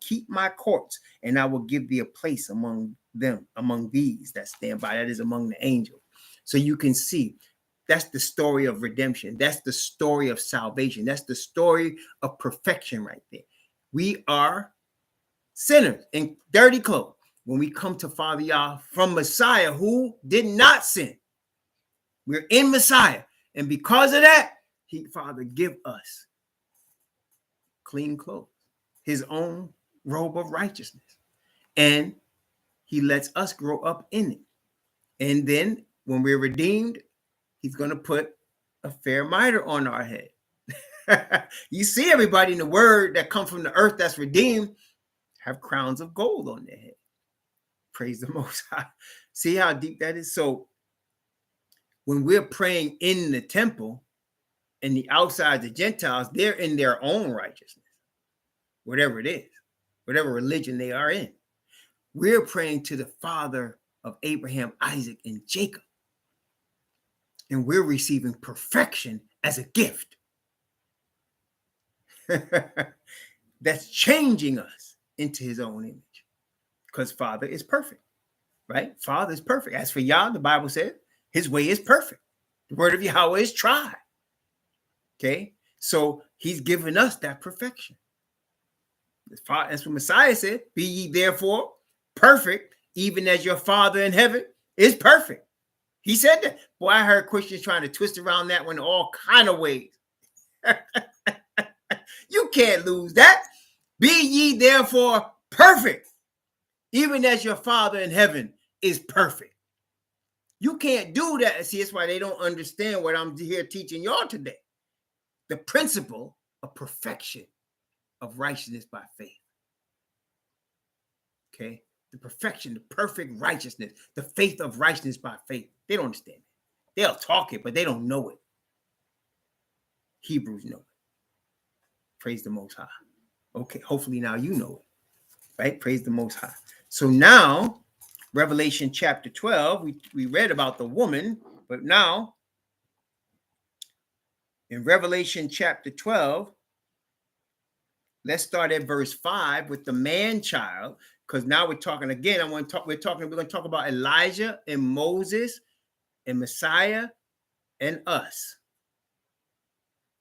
keep my courts, and I will give thee a place among them, among these that stand by, that is among the angels. So you can see that's the story of redemption. That's the story of salvation. That's the story of perfection right there. We are sinners in dirty clothes when we come to Father Yah from Messiah who did not sin. We're in Messiah. And because of that, Father, give us clean clothes, his own robe of righteousness. And he lets us grow up in it. And then when we're redeemed, he's going to put a fair mitre on our head. You see everybody in the word that come from the earth that's redeemed have crowns of gold on their head. Praise the Most High. See how deep that is? So when we're praying in the temple and the outside, the Gentiles, they're in their own righteousness, whatever it is, whatever religion they are in. We're praying to the Father of Abraham, Isaac, and Jacob. And we're receiving perfection as a gift. That's changing us into his own image. Because Father is perfect, right? Father is perfect. As for Yah, the Bible says, his way is perfect. The word of Yahweh is tried. Okay? So he's given us that perfection. That's what Messiah said. Be ye therefore perfect, even as your Father in heaven is perfect. He said that. Boy, I heard Christians trying to twist around that one in all kind of ways. You can't lose that. Be ye therefore perfect, even as your Father in heaven is perfect. You can't do that. See, that's why they don't understand what I'm here teaching y'all today. The principle of perfection of righteousness by faith. Okay? The perfection, the perfect righteousness, the faith of righteousness by faith. They don't understand it. They'll talk it, but they don't know it. Hebrews know it. Praise the Most High. Okay, hopefully now you know it, right? Praise the Most High. So now, Revelation chapter 12, we read about the woman, but now in Revelation chapter 12, let's start at verse 5 with the man-child, because now we're talking again. We're going to talk about Elijah and Moses and Messiah and us.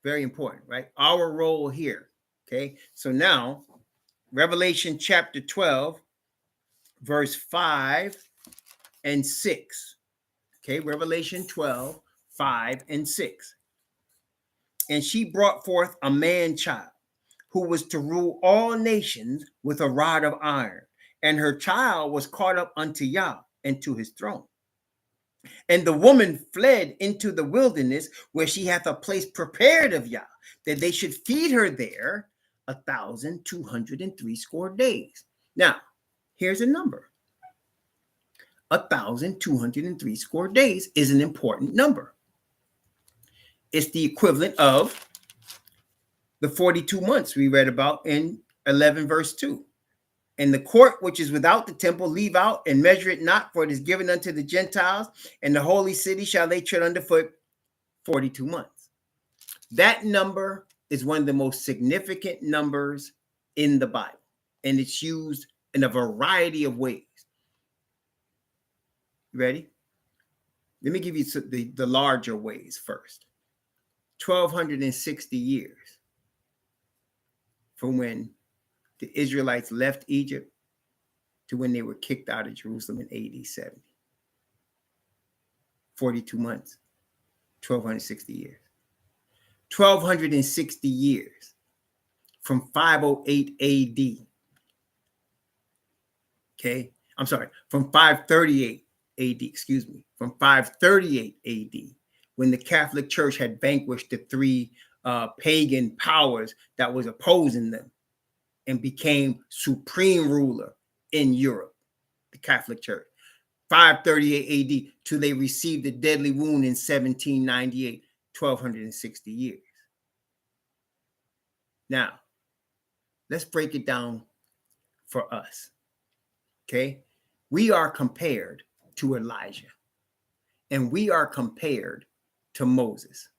Very important, right? Our role here. Okay. So now, Revelation chapter 12, verse 5 and 6. Okay. Revelation 12, 5 and 6. And she brought forth a man-child who was to rule all nations with a rod of iron. And her child was caught up unto Yah and to his throne. And the woman fled into the wilderness where she hath a place prepared of Yah, that they should feed her there 1,203 score days. Now, here's a number. 1,203 score days is an important number. It's the equivalent of the 42 months we read about in 11 verse 2. And the court which is without the temple leave out and measure it not, for it is given unto the Gentiles, and the holy city shall they tread underfoot 42 months. That number is one of the most significant numbers in the Bible, and it's used in a variety of ways. You ready? Let me give you the larger ways first. 1,260 years from when the Israelites left Egypt to when they were kicked out of Jerusalem in AD 70. 42 months, 1,260 years. 1,260 years from 508 AD. Okay, I'm sorry, from 538 AD, excuse me, from 538 AD, when the Catholic Church had vanquished the three pagan powers that was opposing them and became supreme ruler in Europe, the Catholic Church. 538 AD till they received a deadly wound in 1798, 1,260 years. Now, let's break it down for us, okay? We are compared to Elijah, and we are compared to Moses.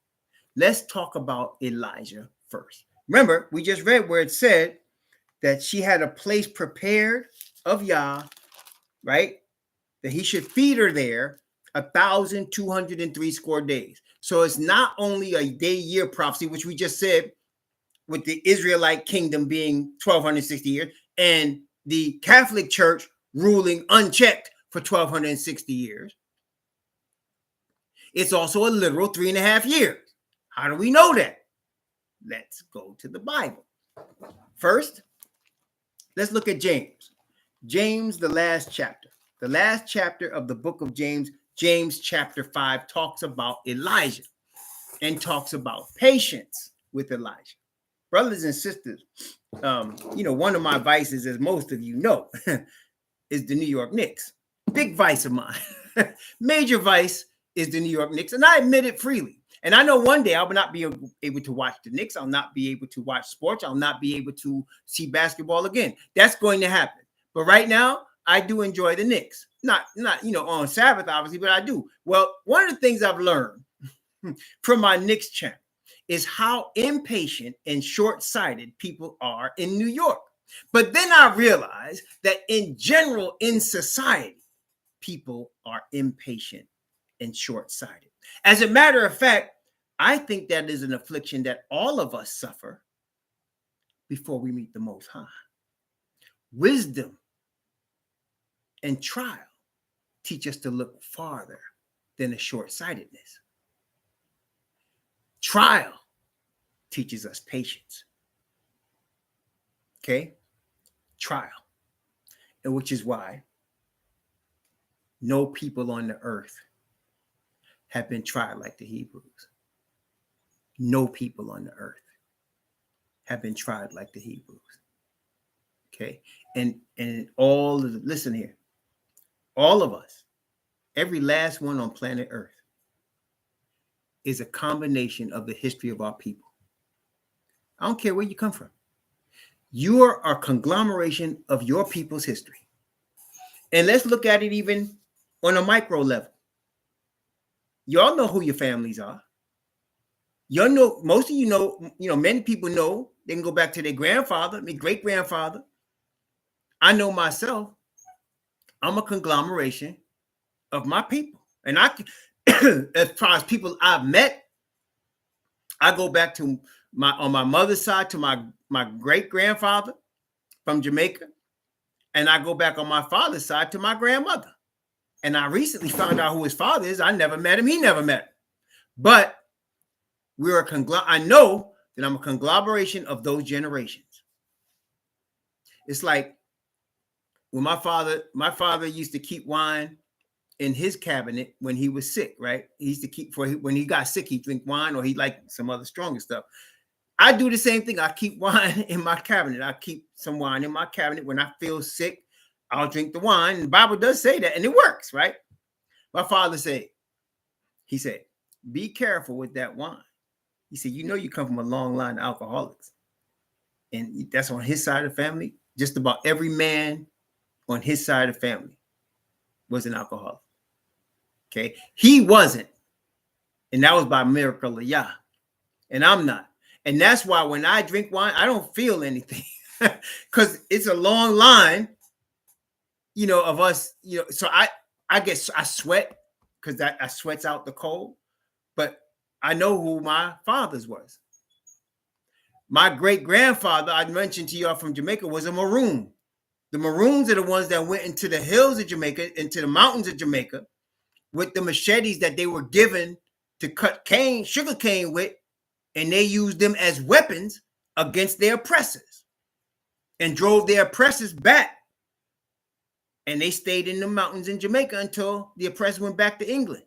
Let's talk about Elijah first. Remember, we just read where it said that she had a place prepared of Yah, right? That he should feed her there 1,203 score days. So it's not only a day-year prophecy, which we just said with the Israelite kingdom being 1,260 years and the Catholic Church ruling unchecked for 1,260 years. It's also a literal 3.5 years. How do we know that? Let's go to the Bible. First, let's look at James. James, the last chapter. The last chapter of the book of James, James chapter 5, talks about Elijah and talks about patience with Elijah. Brothers and sisters, one of my vices, as most of you know, is the New York Knicks. Big vice of mine. Major vice is the New York Knicks, and I admit it freely. And I know one day I will not be able to watch the Knicks. I'll not be able to watch sports. I'll not be able to see basketball again. That's going to happen. But right now, I do enjoy the Knicks. Not on Sabbath, obviously, but I do. Well, one of the things I've learned from my Knicks channel is how impatient and short-sighted people are in New York. But then I realized that in general, in society, people are impatient and short-sighted. As a matter of fact, I think that is an affliction that all of us suffer before we meet the Most High. Wisdom and trial teach us to look farther than a short-sightedness. Trial teaches us patience. Okay? Trial. And which is why no people on the earth have been tried like the Hebrews. No people on the earth have been tried like the Hebrews. Okay? And listen here, all of us, every last one on planet Earth is a combination of the history of our people. I don't care where you come from. You are a conglomeration of your people's history. And let's look at it even on a micro level. Y'all know who your families are. Y'all know, most of you know, many people know, they can go back to their grandfather, my great-grandfather. I know myself. I'm a conglomeration of my people. And I, as far as people I've met, I go back to on my mother's side to my great-grandfather from Jamaica. And I go back on my father's side to my grandmother. And I recently found out who his father is. I never met him. He never met him. But I know that I'm a conglomeration of those generations. It's like when my father used to keep wine in his cabinet when he was sick, right? He used to keep when he got sick, he'd drink wine or he liked some other stronger stuff. I do the same thing. I keep wine in my cabinet. I keep some wine in my cabinet. When I feel sick, I'll drink the wine. And the Bible does say that, and it works, right? My father said, he said, be careful with that wine. He said, you know, you come from a long line of alcoholics. And that's on his side of the family. Just about every man on his side of the family was an alcoholic. Okay. He wasn't. And that was by miracle of Yah. And I'm not. And that's why when I drink wine, I don't feel anything. Because it's a long line, you know, of us, you know. So I guess I sweat because I sweats out the cold. But I know who my father's was. My great-grandfather, I mentioned to y'all from Jamaica, was a Maroon. The Maroons are the ones that went into the hills of Jamaica, into the mountains of Jamaica, with the machetes that they were given to cut cane, sugar cane with, and they used them as weapons against their oppressors and drove their oppressors back. And they stayed in the mountains in Jamaica until the oppressors went back to England.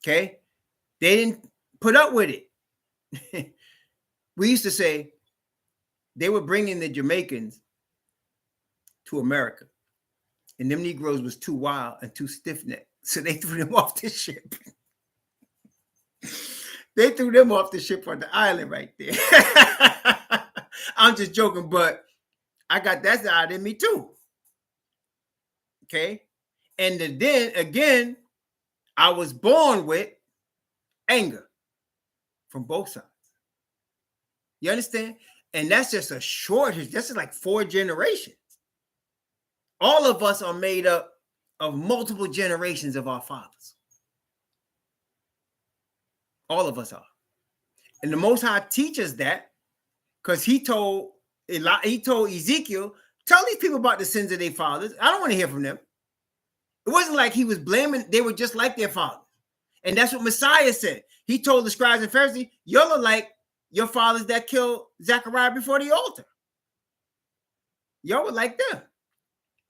Okay? They didn't put up with it. We used to say they were bringing the Jamaicans to America, and them Negroes was too wild and too stiff-necked, so they threw them off the ship. They threw them off the ship on the island right there. I'm just joking, but I got that side in me too. Okay? And then again, I was born with anger from both sides. You understand? And that's just a short history. That's just like 4 generations. All of us are made up of multiple generations of our fathers. All of us are. And the Most High teaches that because he told Ezekiel, tell these people about the sins of their fathers. I don't want to hear from them. It wasn't like he was blaming. They were just like their fathers. And that's what Messiah said. He told the scribes and Pharisees, y'all are like your fathers that killed Zechariah before the altar. Y'all were like them.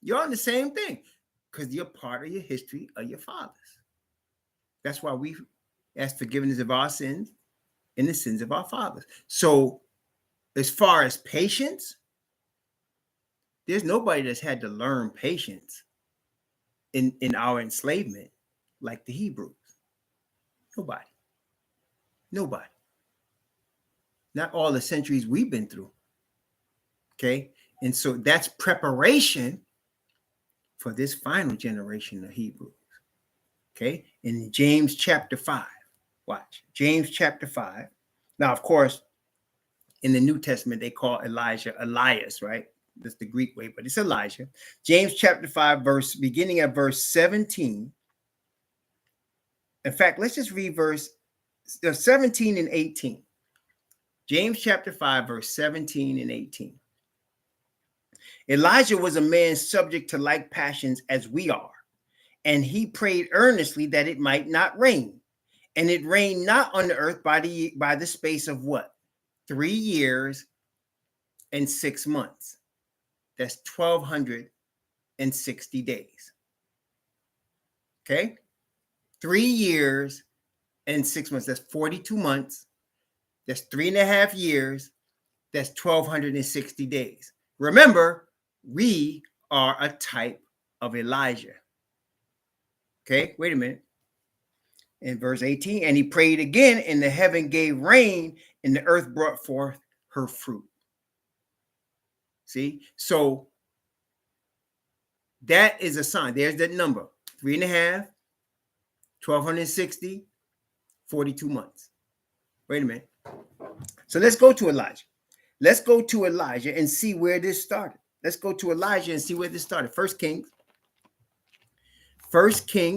You're on the same thing because you're part of your history of your fathers. That's why we ask forgiveness of our sins and the sins of our fathers. So as far as patience, there's nobody that's had to learn patience in our enslavement like the Hebrews. Nobody. Nobody. Not all the centuries we've been through. Okay? And so that's preparation for this final generation of Hebrews. Okay? In James chapter 5. Watch. James chapter 5. Now, of course, in the New Testament, they call Elijah Elias, right? That's the Greek way, but it's Elijah. James chapter 5, beginning at verse 17. In fact, let's just read verse 17 and 18. James chapter 5, verse 17 and 18. Elijah was a man subject to like passions as we are, and he prayed earnestly that it might not rain. And it rained not on the earth by the space of what? 3 years and 6 months. That's 1,260 days. Okay? 3 years and 6 months. That's 42 months. That's 3.5 years. That's 1,260 days. Remember, we are a type of Elijah. Okay, wait a minute. In verse 18, and he prayed again, and the heaven gave rain, and the earth brought forth her fruit. See, so that is a sign. There's that number 3.5, 1,260, 42 months. Wait a minute. So let's go to Elijah. Let's go to Elijah and see where this started. Let's go to Elijah and see where this started. First Kings,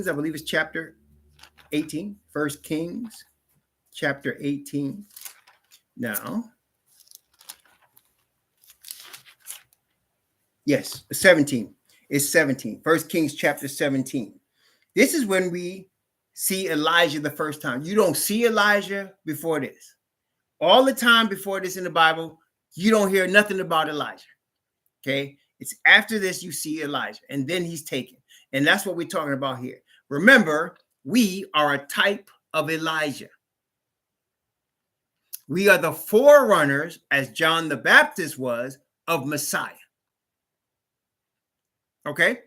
I believe it's chapter 18. First Kings, chapter 18. Now, yes, 17. It's 17. First Kings, chapter 17. This is when we see Elijah the first time. You don't see Elijah before this. All the time before this in the Bible, you don't hear nothing about Elijah. Okay? It's after this you see Elijah, and then he's taken. And that's what we're talking about here. Remember, we are a type of Elijah. We are the forerunners, as John the Baptist was, of Messiah. Okay?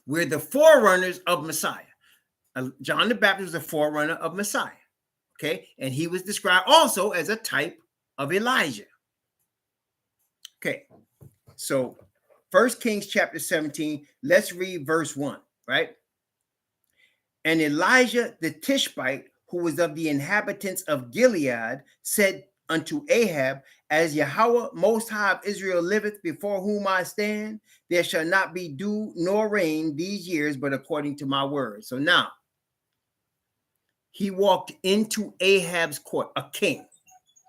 We're the forerunners of Messiah. John the Baptist was the forerunner of Messiah. Okay? And he was described also as a type of Elijah. Okay. So 1 Kings chapter 17, let's read verse 1, right? And Elijah the Tishbite, who was of the inhabitants of Gilead, said unto Ahab, as Yahweh most high of Israel liveth, before whom I stand, there shall not be dew nor rain these years, but according to my word. So now, he walked into Ahab's court, a king.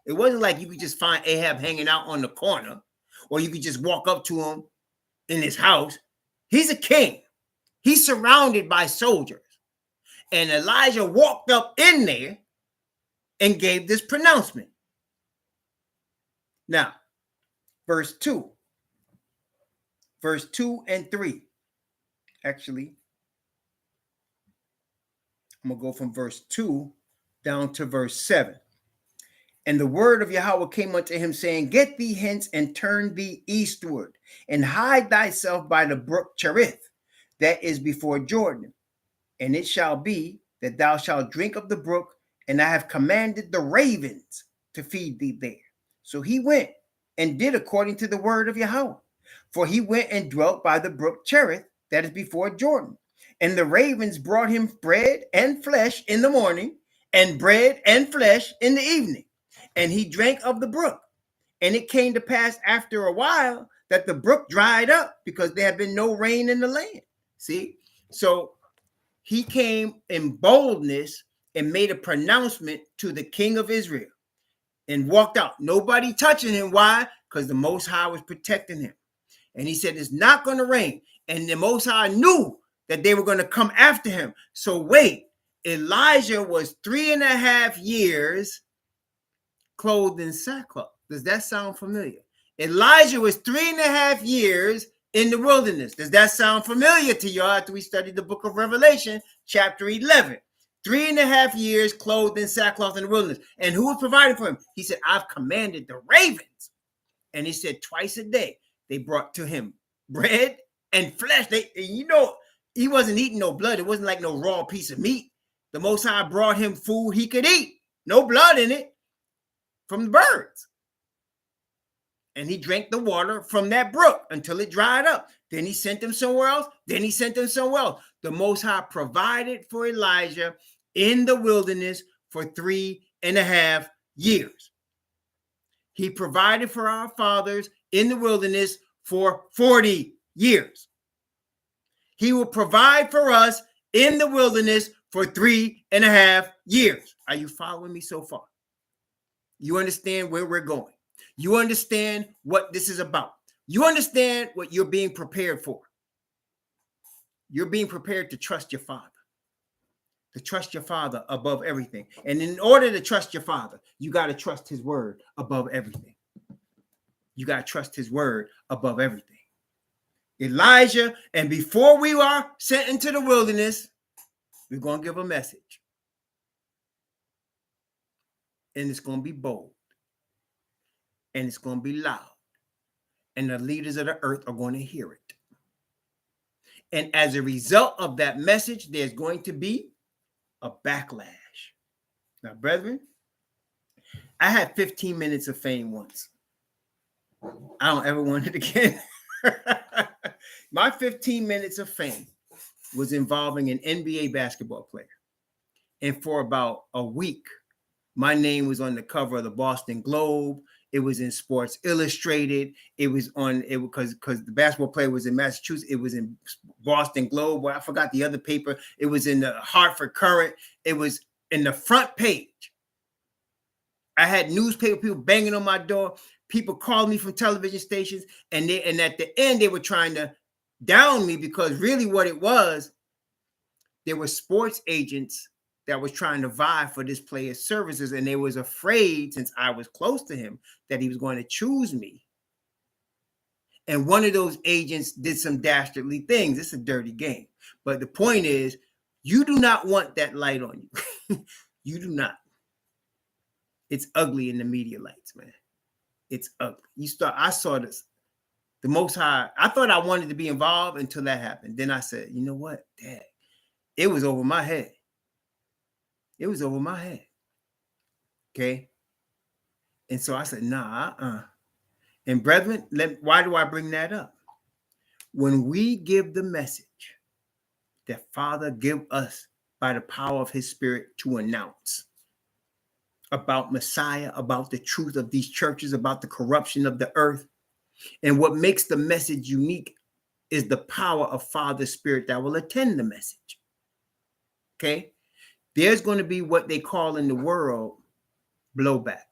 It wasn't like you could just find Ahab hanging out on the corner, or you could just walk up to him in his house. He's a king. He's surrounded by soldiers. And Elijah walked up in there and gave this pronouncement. Now, verse 2 and 3. Actually, I'm going to go from verse 2 down to verse 7. And the word of Yahweh came unto him, saying, Get thee hence and turn thee eastward, and hide thyself by the brook Cherith, that is before Jordan. And it shall be that thou shalt drink of the brook, and I have commanded the ravens to feed thee there. So he went and did according to the word of Yahweh. For he went and dwelt by the brook Cherith, that is before Jordan. And the ravens brought him bread and flesh in the morning, and bread and flesh in the evening. And he drank of the brook. And it came to pass after a while that the brook dried up, because there had been no rain in the land. See? So he came in boldness and made a pronouncement to the king of Israel and walked out. Nobody touching him. Why? Because the Most High was protecting him. And he said, it's not going to rain. And the Most High knew that they were going to come after him. So wait, Elijah was 3.5 years clothed in sackcloth. Does that sound familiar? Elijah was 3.5 years in the wilderness. Does that sound familiar to y'all after we studied the book of Revelation, chapter 11? 3.5 years clothed in sackcloth in the wilderness. And who was providing for him? He said, I've commanded the ravens. And he said twice a day, they brought to him bread and flesh. He wasn't eating no blood. It wasn't like no raw piece of meat. The Most High brought him food he could eat. No blood in it, from the birds. And he drank the water from that brook until it dried up. Then he sent them somewhere else. Then he sent them somewhere else. The Most High provided for Elijah in the wilderness for 3.5 years. He provided for our fathers in the wilderness for 40 years. He will provide for us in the wilderness for 3.5 years. Are you following me so far? You understand where we're going. You understand what this is about. You understand what you're being prepared for. You're being prepared to trust your Father. To trust your Father above everything. And in order to trust your Father, you got to trust his word above everything. You got to trust his word above everything. Elijah, and before we are sent into the wilderness, we're going to give a message. And it's going to be bold. And it's going to be loud. And the leaders of the earth are going to hear it. And as a result of that message, there's going to be a backlash. Now, brethren, I had 15 minutes of fame once. I don't ever want it again. My 15 minutes of fame was involving an NBA basketball player. And for about a week, my name was on the cover of the Boston Globe. It was in Sports Illustrated. It was on it because the basketball player was in Massachusetts. It was in Boston Globe. Well, I forgot the other paper. It was in the Hartford Courant. It was in the front page. I had newspaper people banging on my door. People called me from television stations, and at the end they were trying to down me because really what it was, there were sports agents that was trying to vie for this player's services, and they was afraid, since I was close to him, that he was going to choose me. And one of those agents did some dastardly things. It's a dirty game. But the point is, you do not want that light on you. You do not. It's ugly in the media lights, man. It's ugly. I saw this. The Most High, I thought I wanted to be involved until that happened. Then I said, you know what, Dad? It was over my head. It was over my head. Okay. And so I said, nah, And brethren, why do I bring that up? When we give the message that Father give us by the power of his Spirit to announce about Messiah, about the truth of these churches, about the corruption of the earth, and what makes the message unique is the power of Father's Spirit that will attend the message. Okay? There's going to be what they call in the world blowback.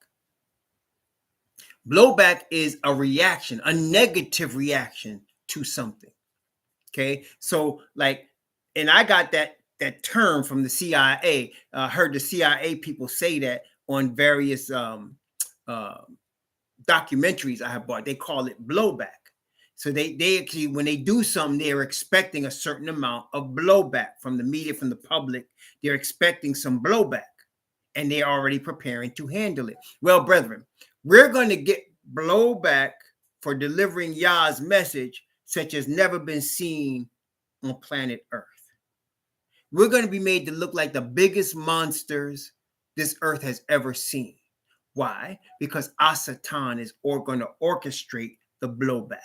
Blowback is a reaction, a negative reaction to something. Okay? So like, and I got that term from the CIA. Heard the CIA people say that on various documentaries I have bought. They call it blowback. So they actually, when they do something, they're expecting a certain amount of blowback from the media, from the public. They're expecting some blowback, and they're already preparing to handle it. Well, brethren, we're going to get blowback for delivering Yah's message, such as never been seen on planet Earth. We're going to be made to look like the biggest monsters this earth has ever seen. Why? Because Asatan is going to orchestrate the blowback.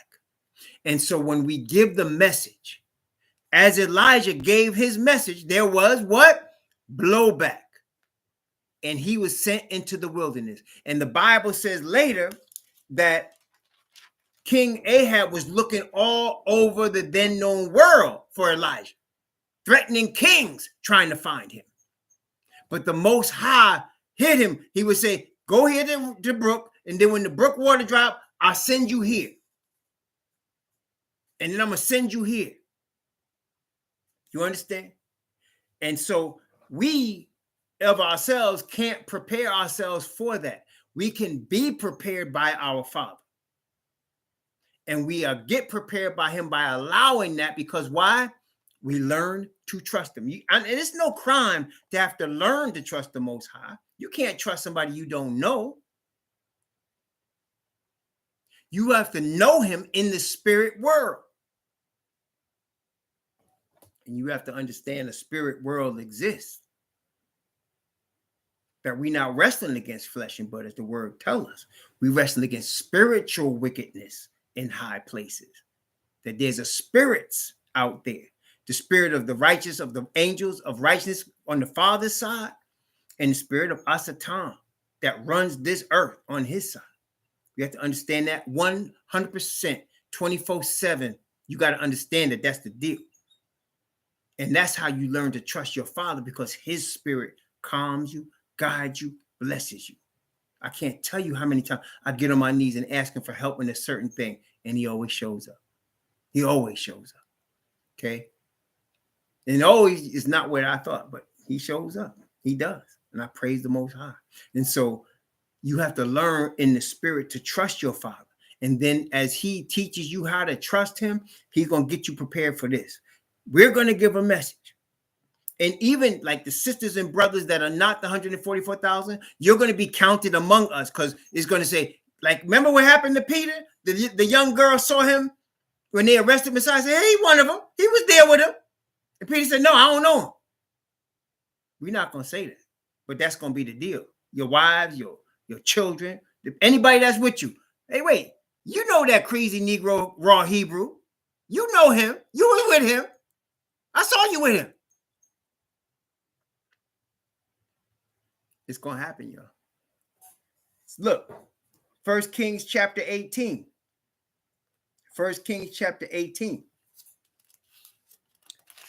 And so when we give the message, as Elijah gave his message, there was what? Blowback. And he was sent into the wilderness. And the Bible says later that King Ahab was looking all over the then known world for Elijah, threatening kings trying to find him. But the Most High hid him. He would say, go here to the brook, and then when the brook water drop, I'll send you here. And then I'm going to send you here. You understand? And so we of ourselves can't prepare ourselves for that. We can be prepared by our Father. And we get prepared by him by allowing that, because why? We learn to trust him. And it's no crime to have to learn to trust the Most High. You can't trust somebody you don't know. You have to know him in the spirit world. And you have to understand the spirit world exists. That we're not wrestling against flesh and blood, as the word tells us. We wrestle against spiritual wickedness in high places. That there's a spirits out there. The spirit of the righteous, of the angels of righteousness on the Father's side, and the spirit of Asatan that runs this earth on his side. You have to understand that 100%, 24/7. You got to understand that that's the deal. And that's how you learn to trust your Father, because his spirit calms you, guides you, blesses you. I can't tell you how many times I get on my knees and ask him for help in a certain thing, and he always shows up. He always shows up. Okay? And always is not what I thought, but he shows up. He does. And I praise the Most High. And so you have to learn in the spirit to trust your Father. And then as he teaches you how to trust him, he's going to get you prepared for this. We're going to give a message. And even like the sisters and brothers that are not the 144,000, you're going to be counted among us, because it's going to say, like, remember what happened to Peter? The young girl saw him when they arrested Messiah. Said, hey, one of them. He was there with him. And Peter said, no, I don't know him. We're not going to say that. But that's going to be the deal. Your wives, your children, anybody that's with you. Hey, wait, you know that crazy Negro raw Hebrew. You know him. You was with him. I saw you with him. It's going to happen, y'all. Look, 1 Kings chapter 18. 1 Kings chapter 18.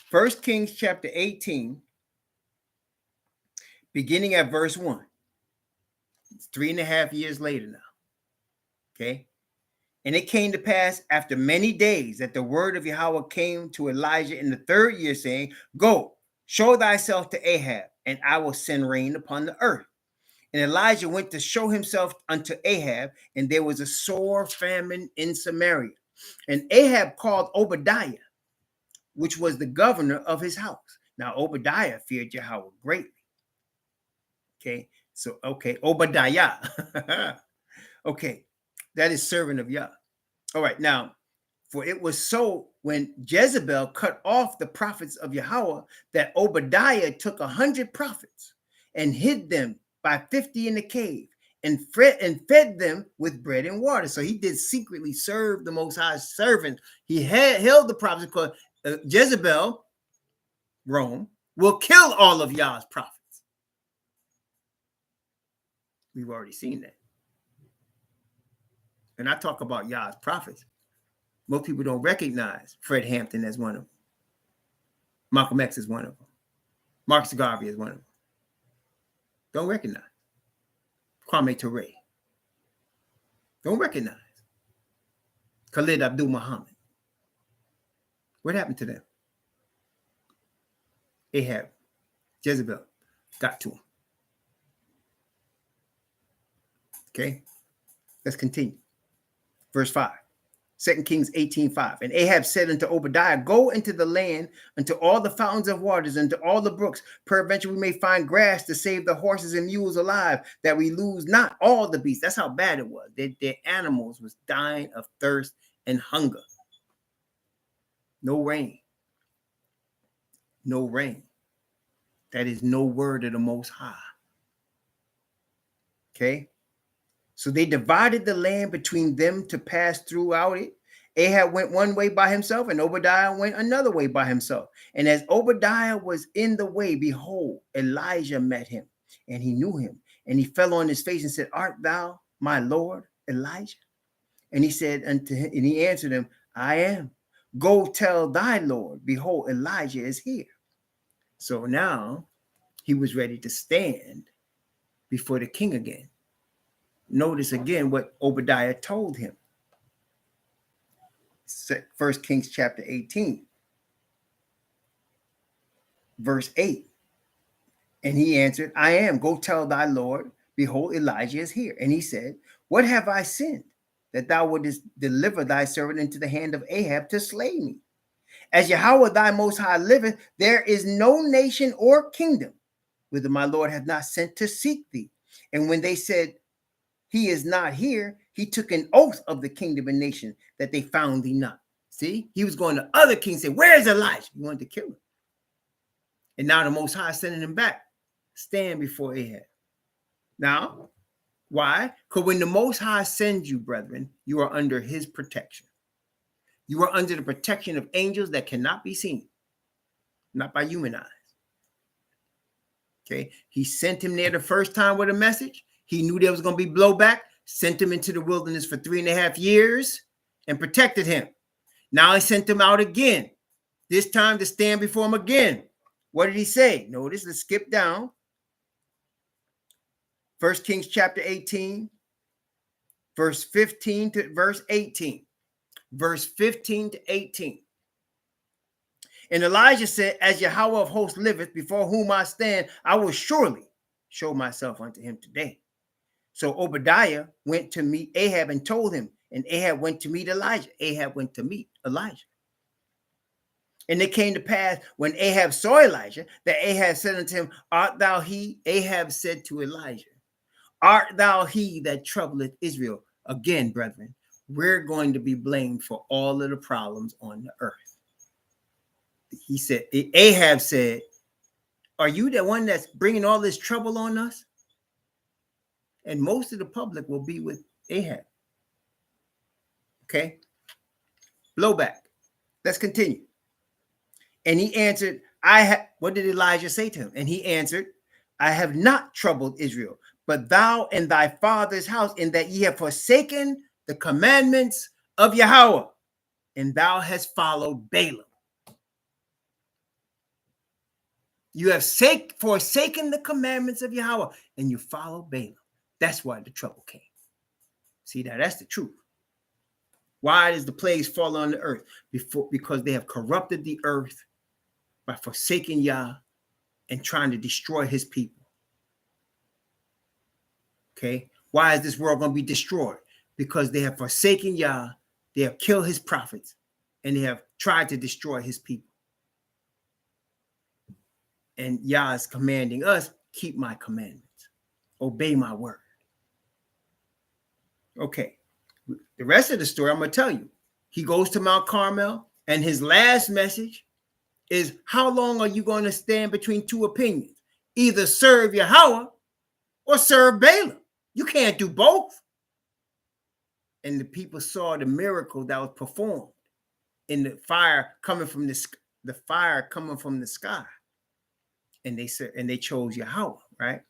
1 Kings chapter 18, beginning at verse 1. It's 3.5 years later now. Okay. And it came to pass after many days that the word of Yahweh came to Elijah in the 3rd year, saying, go, show thyself to Ahab, and I will send rain upon the earth. And Elijah went to show himself unto Ahab, and there was a sore famine in Samaria. And Ahab called Obadiah, which was the governor of his house. Now, Obadiah feared Yahweh greatly. Okay. So, okay, Obadiah. Okay, that is servant of Yah. All right, now, for it was so when Jezebel cut off the prophets of Yahweh that Obadiah took 100 prophets and hid them by 50 in the cave and fed them with bread and water. So he did secretly serve the Most High's servant. He held the prophets because Jezebel, Rome, will kill all of Yah's prophets. We've already seen that. And I talk about Yah's prophets. Most people don't recognize Fred Hampton as one of them. Malcolm X is one of them. Marcus Garvey is one of them. Don't recognize. Kwame Ture. Don't recognize. Khalid Abdul Muhammad. What happened to them? Ahab, Jezebel, got to him. Okay, let's continue. Verse 5. 2 Kings 18:5. And Ahab said unto Obadiah, go into the land, unto all the fountains of waters, and to all the brooks. Peradventure we may find grass to save the horses and mules alive, that we lose not all the beasts. That's how bad it was. Their animals was dying of thirst and hunger. No rain. No rain. That is no word of the Most High. Okay. So they divided the land between them to pass throughout it. Ahab went one way by himself, and Obadiah went another way by himself. And as Obadiah was in the way, behold, Elijah met him, and he knew him. And he fell on his face and said, art thou my Lord, Elijah? And he said unto him, and he answered him, I am. Go tell thy Lord, behold, Elijah is here. So now he was ready to stand before the king again. Notice again what Obadiah told him. 1 Kings chapter 18, verse 8. And he answered, I am. Go tell thy Lord, behold, Elijah is here. And he said, what have I sinned, that thou wouldest deliver thy servant into the hand of Ahab to slay me? As Yahweh thy most high liveth, there is no nation or kingdom whither my Lord hath not sent to seek thee. And when they said, he is not here, he took an oath of the kingdom and nation that they found thee not. See, he was going to other kings and say, where's Elijah? He wanted to kill him. And now the Most High is sending him back. Stand before Ahab. Now, why? Because when the Most High sends you, brethren, you are under his protection. You are under the protection of angels that cannot be seen, not by human eyes. Okay, he sent him there the first time with a message. He knew there was going to be blowback, sent him into the wilderness for 3.5 years and protected him. Now he sent him out again, this time to stand before him again. What did he say? Notice, let's skip down. 1 Kings chapter 18, verse 15 to verse 18. Verse 15 to 18. And Elijah said, as Yahweh of hosts liveth, before whom I stand, I will surely show myself unto him today. So Obadiah went to meet Ahab and told him, and Ahab went to meet Elijah. Ahab went to meet Elijah. And it came to pass when Ahab saw Elijah, that Ahab said unto him, art thou he? Ahab said to Elijah, art thou he that troubleth Israel? Again, brethren, we're going to be blamed for all of the problems on the earth. He said, Ahab said, are you the one that's bringing all this trouble on us? And most of the public will be with Ahab. Okay. Blowback. Let's continue. And he answered, what did Elijah say to him? And he answered, I have not troubled Israel, but thou and thy father's house, in that ye have forsaken the commandments of Yahweh, and thou hast followed Balaam. You have forsaken the commandments of Yahweh, and you follow Balaam. That's why the trouble came. See, that's the truth. Why does the plagues fall on the earth? Because they have corrupted the earth by forsaking Yah and trying to destroy his people. Okay? Why is this world going to be destroyed? Because they have forsaken Yah, they have killed his prophets, and they have tried to destroy his people. And Yah is commanding us, keep my commandments. obey my word. Okay. The rest of the story, I'm going to tell you. He goes to Mount Carmel, and his last message is, how long are you going to stand between two opinions? Either serve Yahweh or serve Balaam. You can't do both. And the people saw the miracle that was performed in the fire coming from the fire coming from the sky. And they said, and they chose Yahweh, right?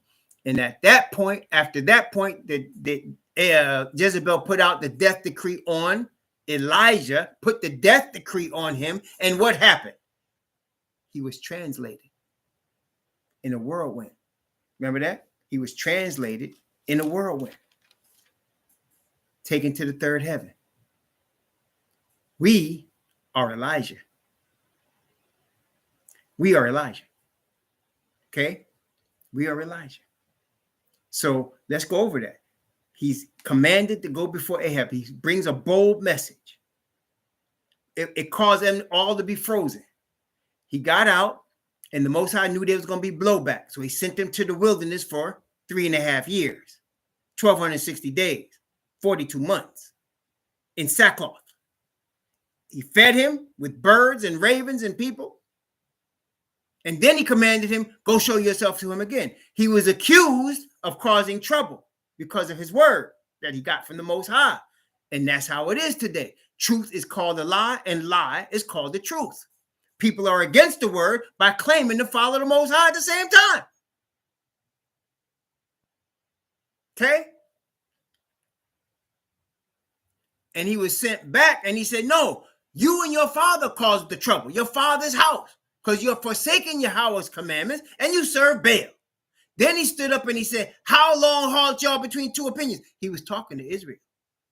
And at that point, after that point, Jezebel put out the death decree on Elijah, put the death decree on him. And what happened? He was translated in a whirlwind. Remember that? He was translated in a whirlwind, taken to the third heaven. We are Elijah. We are Elijah. Okay? We are Elijah. So let's go over that. He's commanded to go before Ahab. He brings a bold message. It caused them all to be frozen. He got out, and the Most High knew there was going to be blowback. So he sent them to the wilderness for 3.5 years, 1,260 days, 42 months in sackcloth. He fed him with birds and ravens and people. And then he commanded him, go show yourself to him again. He was accused of causing trouble because of his word that he got from the Most High. And that's how it is today. Truth is called a lie, and lie is called the truth. People are against the word by claiming to follow the Most High at the same time. Okay? And he was sent back, and he said, no, you and your father caused the trouble, your father's house, because you're forsaking Yahweh's commandments and you serve Baal. Then he stood up and he said, how long halt y'all between two opinions? He was talking to Israel.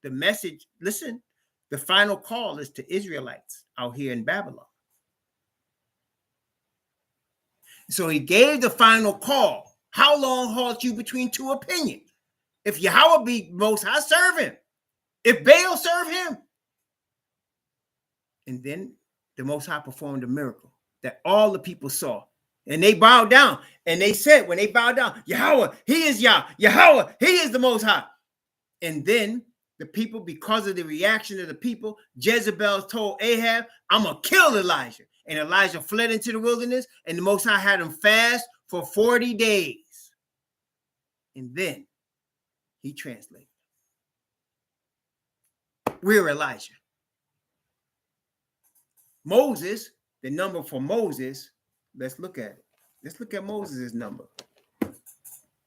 The message, listen, the final call is to Israelites out here in Babylon. So he gave the final call. How long halt you between two opinions? If Yahweh be Most High, serve him. If Baal, serve him. And then the Most High performed a miracle that all the people saw. And they bowed down. And they said, when they bowed down, Yahweh, he is Yah. Yahweh, he is the Most High. And then the people, because of the reaction of the people, Jezebel told Ahab, I'm going to kill Elijah. And Elijah fled into the wilderness, and the Most High had him fast for 40 days. And then he translated. We're Elijah. Moses, the number for Moses, let's look at it. Let's look at Moses' number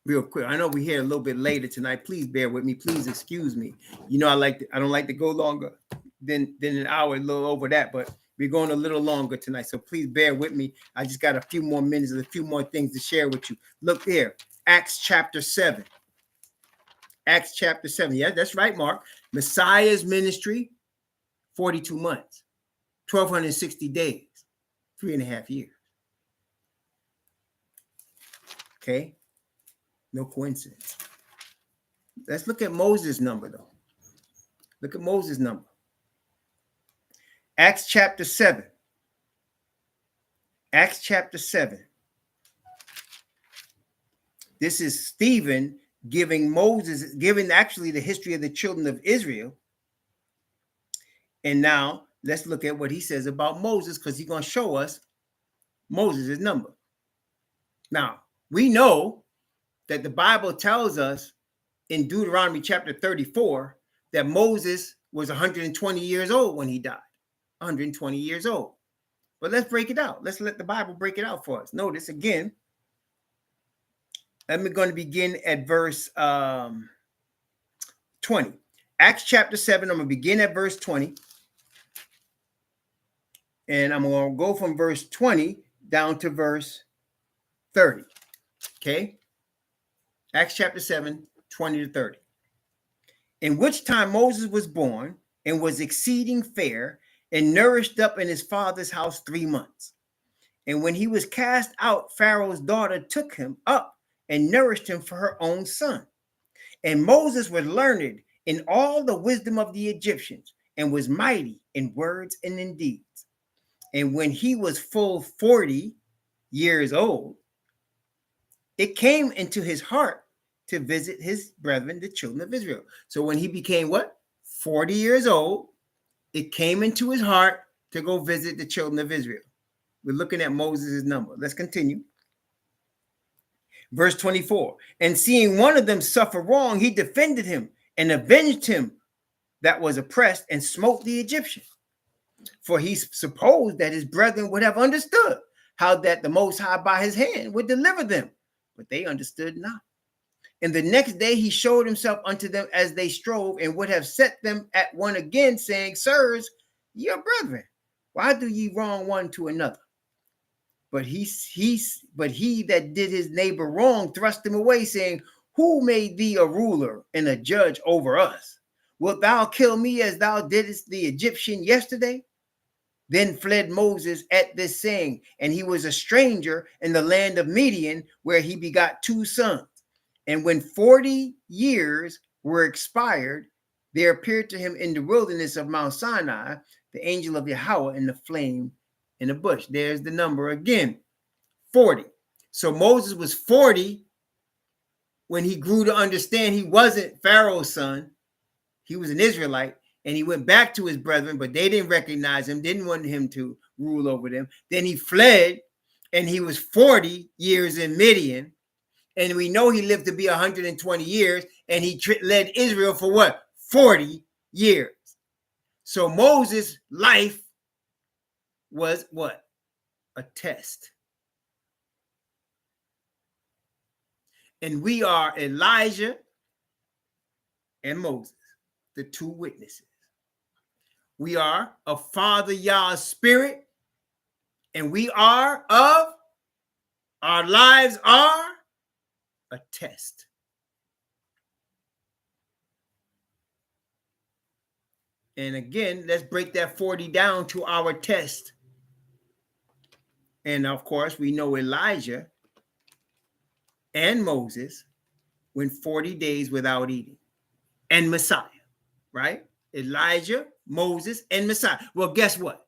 real quick. I know we're here a little bit later tonight. Please bear with me. Please excuse me. You know, I don't like to go longer than an hour, a little over that, but we're going a little longer tonight. So please bear with me. I just got a few more minutes and a few more things to share with you. Look here, Acts chapter 7. Acts chapter 7. Yeah, that's right, Mark. Messiah's ministry, 42 months, 1,260 days, 3.5 years. Okay, no coincidence. Let's look at Moses' number, though. Look at Moses' number. Acts chapter 7. Acts chapter 7. This is Stephen giving actually the history of the children of Israel. And now let's look at what he says about Moses, because he's going to show us Moses' number. Now, we know that the Bible tells us in Deuteronomy chapter 34 that Moses was 120 years old when he died. 120 years old. But let's break it out. Let's let the Bible break it out for us. Notice again. I'm going to begin at verse 20. Acts chapter 7. I'm going to begin at verse 20. And I'm going to go from verse 20 down to verse 30. Okay? Acts chapter 7, 20 to 30. In which time Moses was born and was exceeding fair and nourished up in his father's house 3 months. And when he was cast out, Pharaoh's daughter took him up and nourished him for her own son. And Moses was learned in all the wisdom of the Egyptians and was mighty in words and in deeds. And when he was full 40 years old, it came into his heart to visit his brethren, the children of Israel. So when he became what? 40 years old, it came into his heart to go visit the children of Israel. We're looking at Moses' number. Let's continue. Verse 24. And seeing one of them suffer wrong, he defended him and avenged him that was oppressed and smote the Egyptian. For he supposed that his brethren would have understood how that the Most High by his hand would deliver them, but they understood not. And the next day he showed himself unto them as they strove, and would have set them at one again, saying, Sirs, ye are brethren, why do ye wrong one to another? But he that did his neighbor wrong thrust him away, saying, Who made thee a ruler and a judge over us? Wilt thou kill me as thou didst the Egyptian yesterday? Then fled Moses at this saying, and he was a stranger in the land of Midian, where he begot 2 sons. And when 40 years were expired, there appeared to him in the wilderness of Mount Sinai the angel of Yahweh in the flame in a bush. There's the number again, 40. So Moses was 40 when he grew to understand he wasn't Pharaoh's son. He was an Israelite, and he went back to his brethren, but they didn't recognize him, didn't want him to rule over them. Then he fled, and he was 40 years in Midian. And we know he lived to be 120 years, and he led Israel for what? 40 years. So Moses' life was what? A test. And we are Elijah and Moses, the 2 witnesses. We are of Father Yah's spirit, and we are of, our lives are a test. And again, let's break that 40 down to our test. And of course, we know Elijah and Moses went 40 days without eating, and Messiah, right? Elijah, Moses, and Messiah. Well, guess what?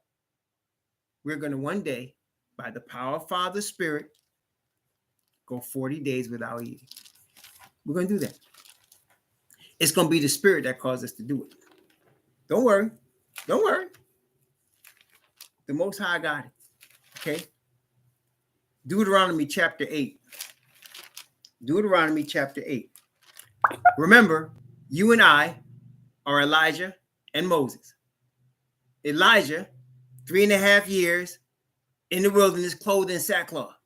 We're going to one day, by the power of Father's Spirit, go 40 days without eating. We're going to do that. It's going to be the Spirit that caused us to do it. Don't worry. Don't worry. The Most High got it. Okay? Deuteronomy chapter 8. Deuteronomy chapter 8. Remember, you and I are Elijah and Moses. Elijah, 3.5 years in the wilderness, clothed in sackcloth,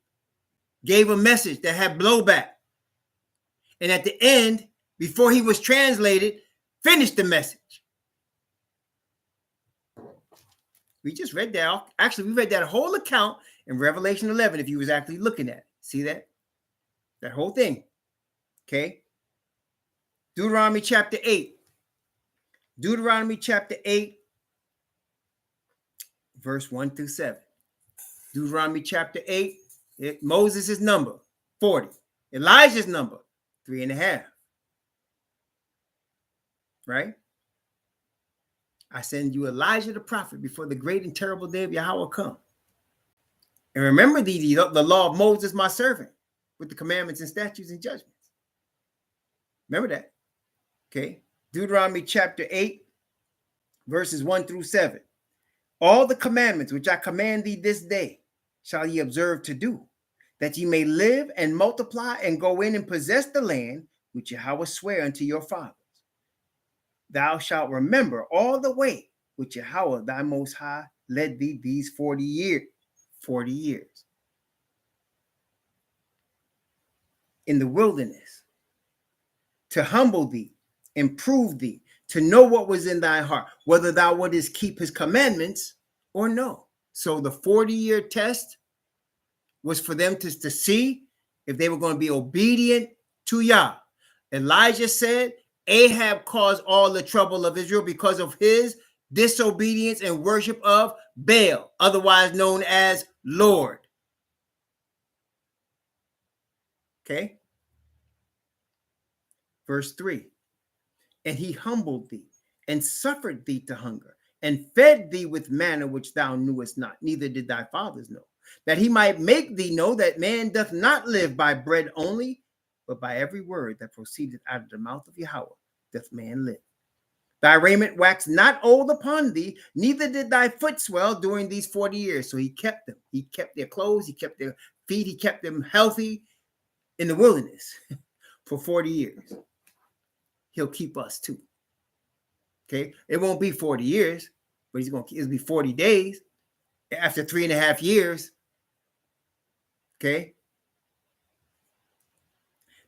gave a message that had blowback. And at the end, before he was translated, finished the message. We just read that. Actually, we read that whole account in Revelation 11, if you was actually looking at it. See that? That whole thing. Okay? Deuteronomy chapter 8. Deuteronomy chapter 8, verse 1 through 7. Deuteronomy chapter 8, Moses' number, 40. Elijah's number, 3.5. Right? I send you Elijah the prophet before the great and terrible day of Yahweh come. And remember the law of Moses, my servant, with the commandments and statutes and judgments. Remember that. Okay. Deuteronomy chapter 8, verses 1 through 7. All the commandments which I command thee this day shall ye observe to do, that ye may live and multiply and go in and possess the land which Yahweh sware unto your fathers. Thou shalt remember all the way which Yahweh thy Most High led thee these 40 years. 40 years. In the wilderness, to humble thee, improve thee, to know what was in thy heart, whether thou wouldest keep his commandments or no. So the 40-year test was for them to see if they were going to be obedient to Yah. Elijah said Ahab caused all the trouble of Israel because of his disobedience and worship of Baal, otherwise known as Lord. Okay. Verse 3. And he humbled thee and suffered thee to hunger and fed thee with manna which thou knewest not, neither did thy fathers know, that he might make thee know that man doth not live by bread only, but by every word that proceeded out of the mouth of Yahweh doth man live. Thy raiment waxed not old upon thee, neither did thy foot swell during these 40 years. So he kept them. He kept their clothes. He kept their feet. He kept them healthy in the wilderness for 40 years. He'll keep us too. Okay. It won't be 40 years, but it'll be 40 days after 3.5 years. Okay.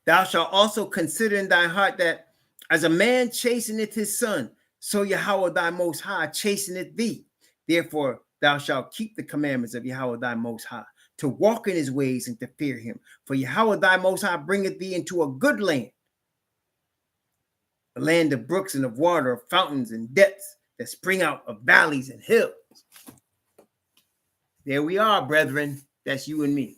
Thou shalt also consider in thy heart that as a man chasteneth his son, so Yahweh thy most high chasteneth thee. Therefore thou shalt keep the commandments of Yahweh thy most high, to walk in his ways and to fear him. For Yahweh thy most high bringeth thee into a good land, a land of brooks and of water, of fountains and depths that spring out of valleys and hills. There we are, brethren. That's you and me.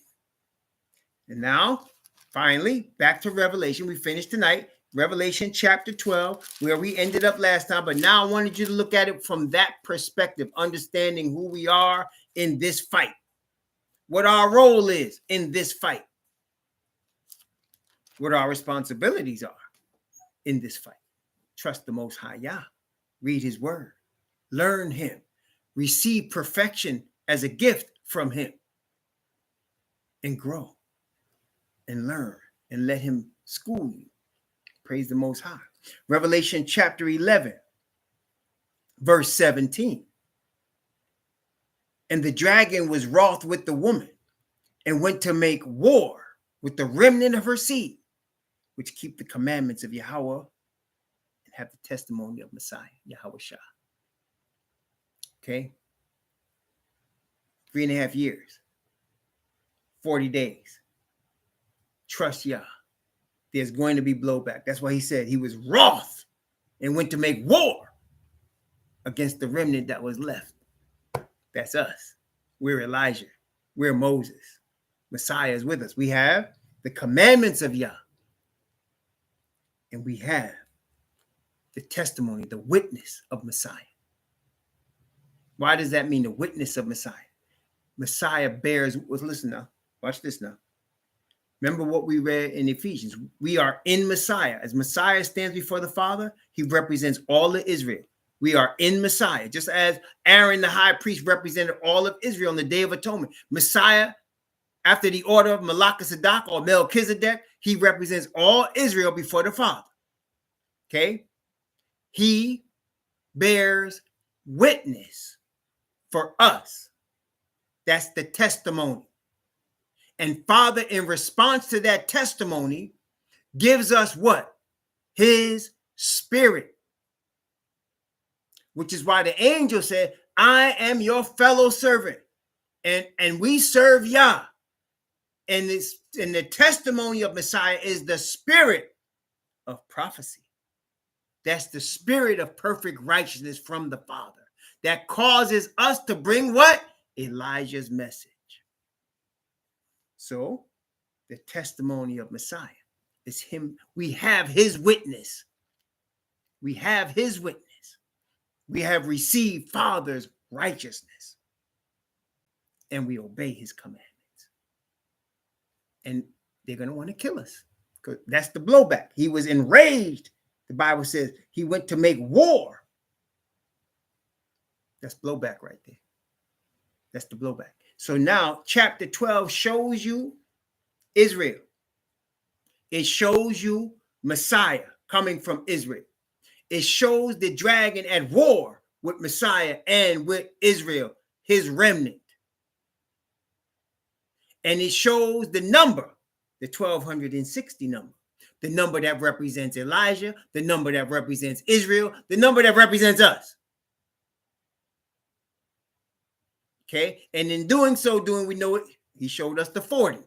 And now, finally, back to Revelation. We finished tonight. Revelation chapter 12, where we ended up last time. But now I wanted you to look at it from that perspective, understanding who we are in this fight, what our role is in this fight, what our responsibilities are in this fight. Trust the Most High Yah. Read his word. Learn him. Receive perfection as a gift from him. And grow. And learn. And let him school you. Praise the Most High. Revelation chapter 11. Verse 17. And the dragon was wroth with the woman, and went to make war with the remnant of her seed, which keep the commandments of Yahweh and have the testimony of Messiah, YHWH. Okay? 3.5 years. 40 days. Trust Yah. There's going to be blowback. That's why he said he was wroth and went to make war against the remnant that was left. That's us. We're Elijah. We're Moses. Messiah is with us. We have the commandments of Yah. And we have the testimony, the witness of Messiah. Why does that mean the witness of Messiah? Messiah bears, well, listen now, watch this now. Remember what we read in Ephesians. We are in Messiah. As Messiah stands before the Father, he represents all of Israel. We are in Messiah. Just as Aaron, the high priest, represented all of Israel on the Day of Atonement. Messiah, after the order of Melchizedek or Melchizedek, he represents all Israel before the Father. Okay? He bears witness for us. That's the testimony. And Father, in response to that testimony, gives us what? His Spirit. Which is why the angel said, I am your fellow servant. And we serve Yah. And the testimony of Messiah is the spirit of prophecy. That's the spirit of perfect righteousness from the Father that causes us to bring what? Elijah's message. So the testimony of Messiah is him. We have his witness. We have his witness. We have received Father's righteousness. And we obey his commandments. And they're going to want to kill us. Because that's the blowback. He was enraged. The Bible says he went to make war. That's blowback right there. That's the blowback. So now chapter 12 shows you Israel. It shows you Messiah coming from Israel. It shows the dragon at war with Messiah and with Israel, his remnant. And it shows the number, the 1260 number, the number that represents Elijah, the number that represents Israel, the number that represents us. Okay, and in doing so, we know it, he showed us the 40,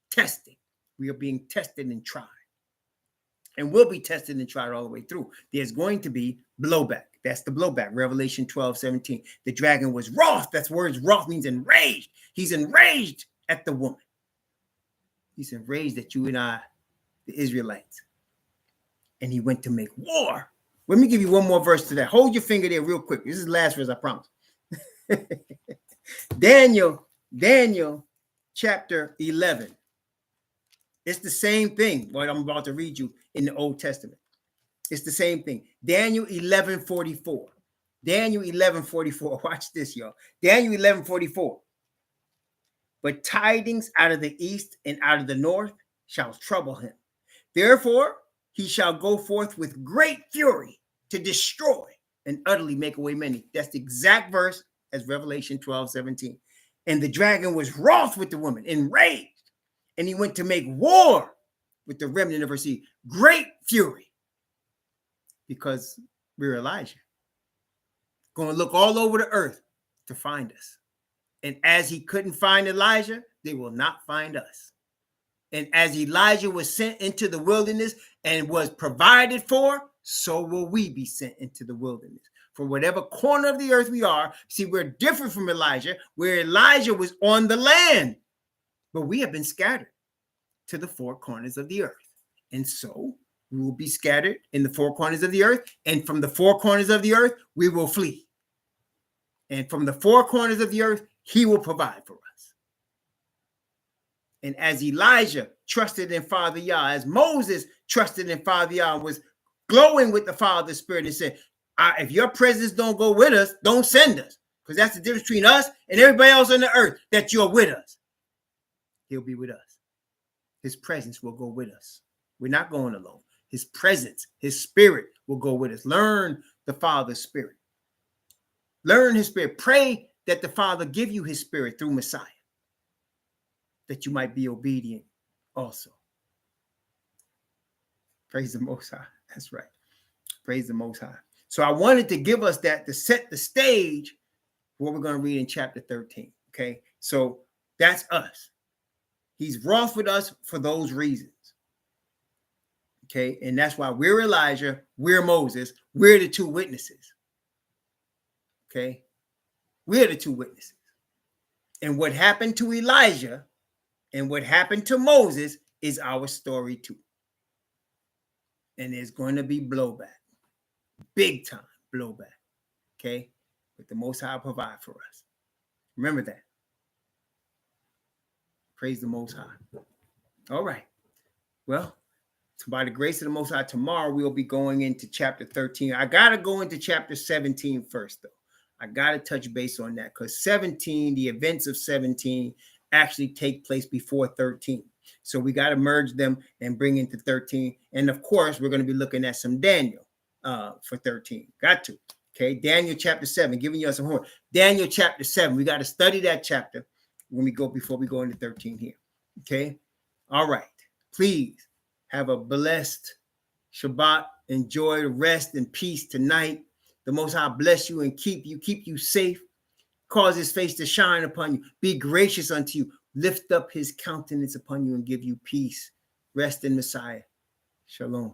testing. We are being tested and tried. And we'll be tested and tried all the way through. There's going to be blowback. That's the blowback. Revelation 12:17. The dragon was wroth. That's words. Wroth means enraged. He's enraged at the woman. He's enraged at you and I, the Israelites. And he went to make war. Let me give you one more verse to that. Hold your finger there real quick. This is the last verse, I promise. Daniel chapter 11. It's the same thing, what I'm about to read you in the Old Testament. It's the same thing. Daniel 11:44. Daniel 11:44. Watch this, y'all. Daniel 11:44. But tidings out of the east and out of the north shall trouble him. Therefore, he shall go forth with great fury to destroy and utterly make away many. That's the exact verse as Revelation 12:17. And the dragon was wroth with the woman, enraged, and he went to make war with the remnant of her seed. Great fury. Because we're Elijah. Going to look all over the earth to find us. And as he couldn't find Elijah, they will not find us. And as Elijah was sent into the wilderness and was provided for, so will we be sent into the wilderness. For whatever corner of the earth we are, see, we're different from Elijah, where Elijah was on the land, but we have been scattered to the four corners of the earth. And so we will be scattered in the four corners of the earth, and from the four corners of the earth, we will flee. And from the four corners of the earth, he will provide for us. And as Elijah trusted in Father Yah, as Moses trusted in Father Yah, was glowing with the Father's Spirit and said, if your presence don't go with us, don't send us. Because that's the difference between us and everybody else on the earth, that you're with us. He'll be with us. His presence will go with us. We're not going alone. His presence, his spirit will go with us. Learn the Father's Spirit. Learn his spirit. Pray that the Father give you his spirit through Messiah, that you might be obedient also. Praise the Most High. That's right. Praise the Most High. So I wanted to give us that to set the stage for what we're going to read in chapter 13. Okay. So that's us. He's wroth with us for those reasons. Okay. And that's why we're Elijah, we're Moses, we're the two witnesses. Okay. We're the two witnesses. And what happened to Elijah and what happened to Moses is our story too. And there's going to be blowback. Big time blowback. Okay. But the Most High provide for us. Remember that. Praise the Most High. All right. Well, by the grace of the Most High, tomorrow we'll be going into chapter 13. I got to go into chapter 17 first, though. I got to touch base on that because 17, the events of 17 actually take place before 13. So we got to merge them and bring into 13. And of course, we're going to be looking at some Daniel for 13. Got to. Okay. Daniel chapter 7, giving you some homework. Daniel chapter 7. We got to study that chapter before we go into 13 here. Okay. All right. Please have a blessed Shabbat. Enjoy the rest and peace tonight. The Most High bless you and keep you safe. Cause his face to shine upon you. Be gracious unto you. Lift up his countenance upon you and give you peace. Rest in Messiah. Shalom.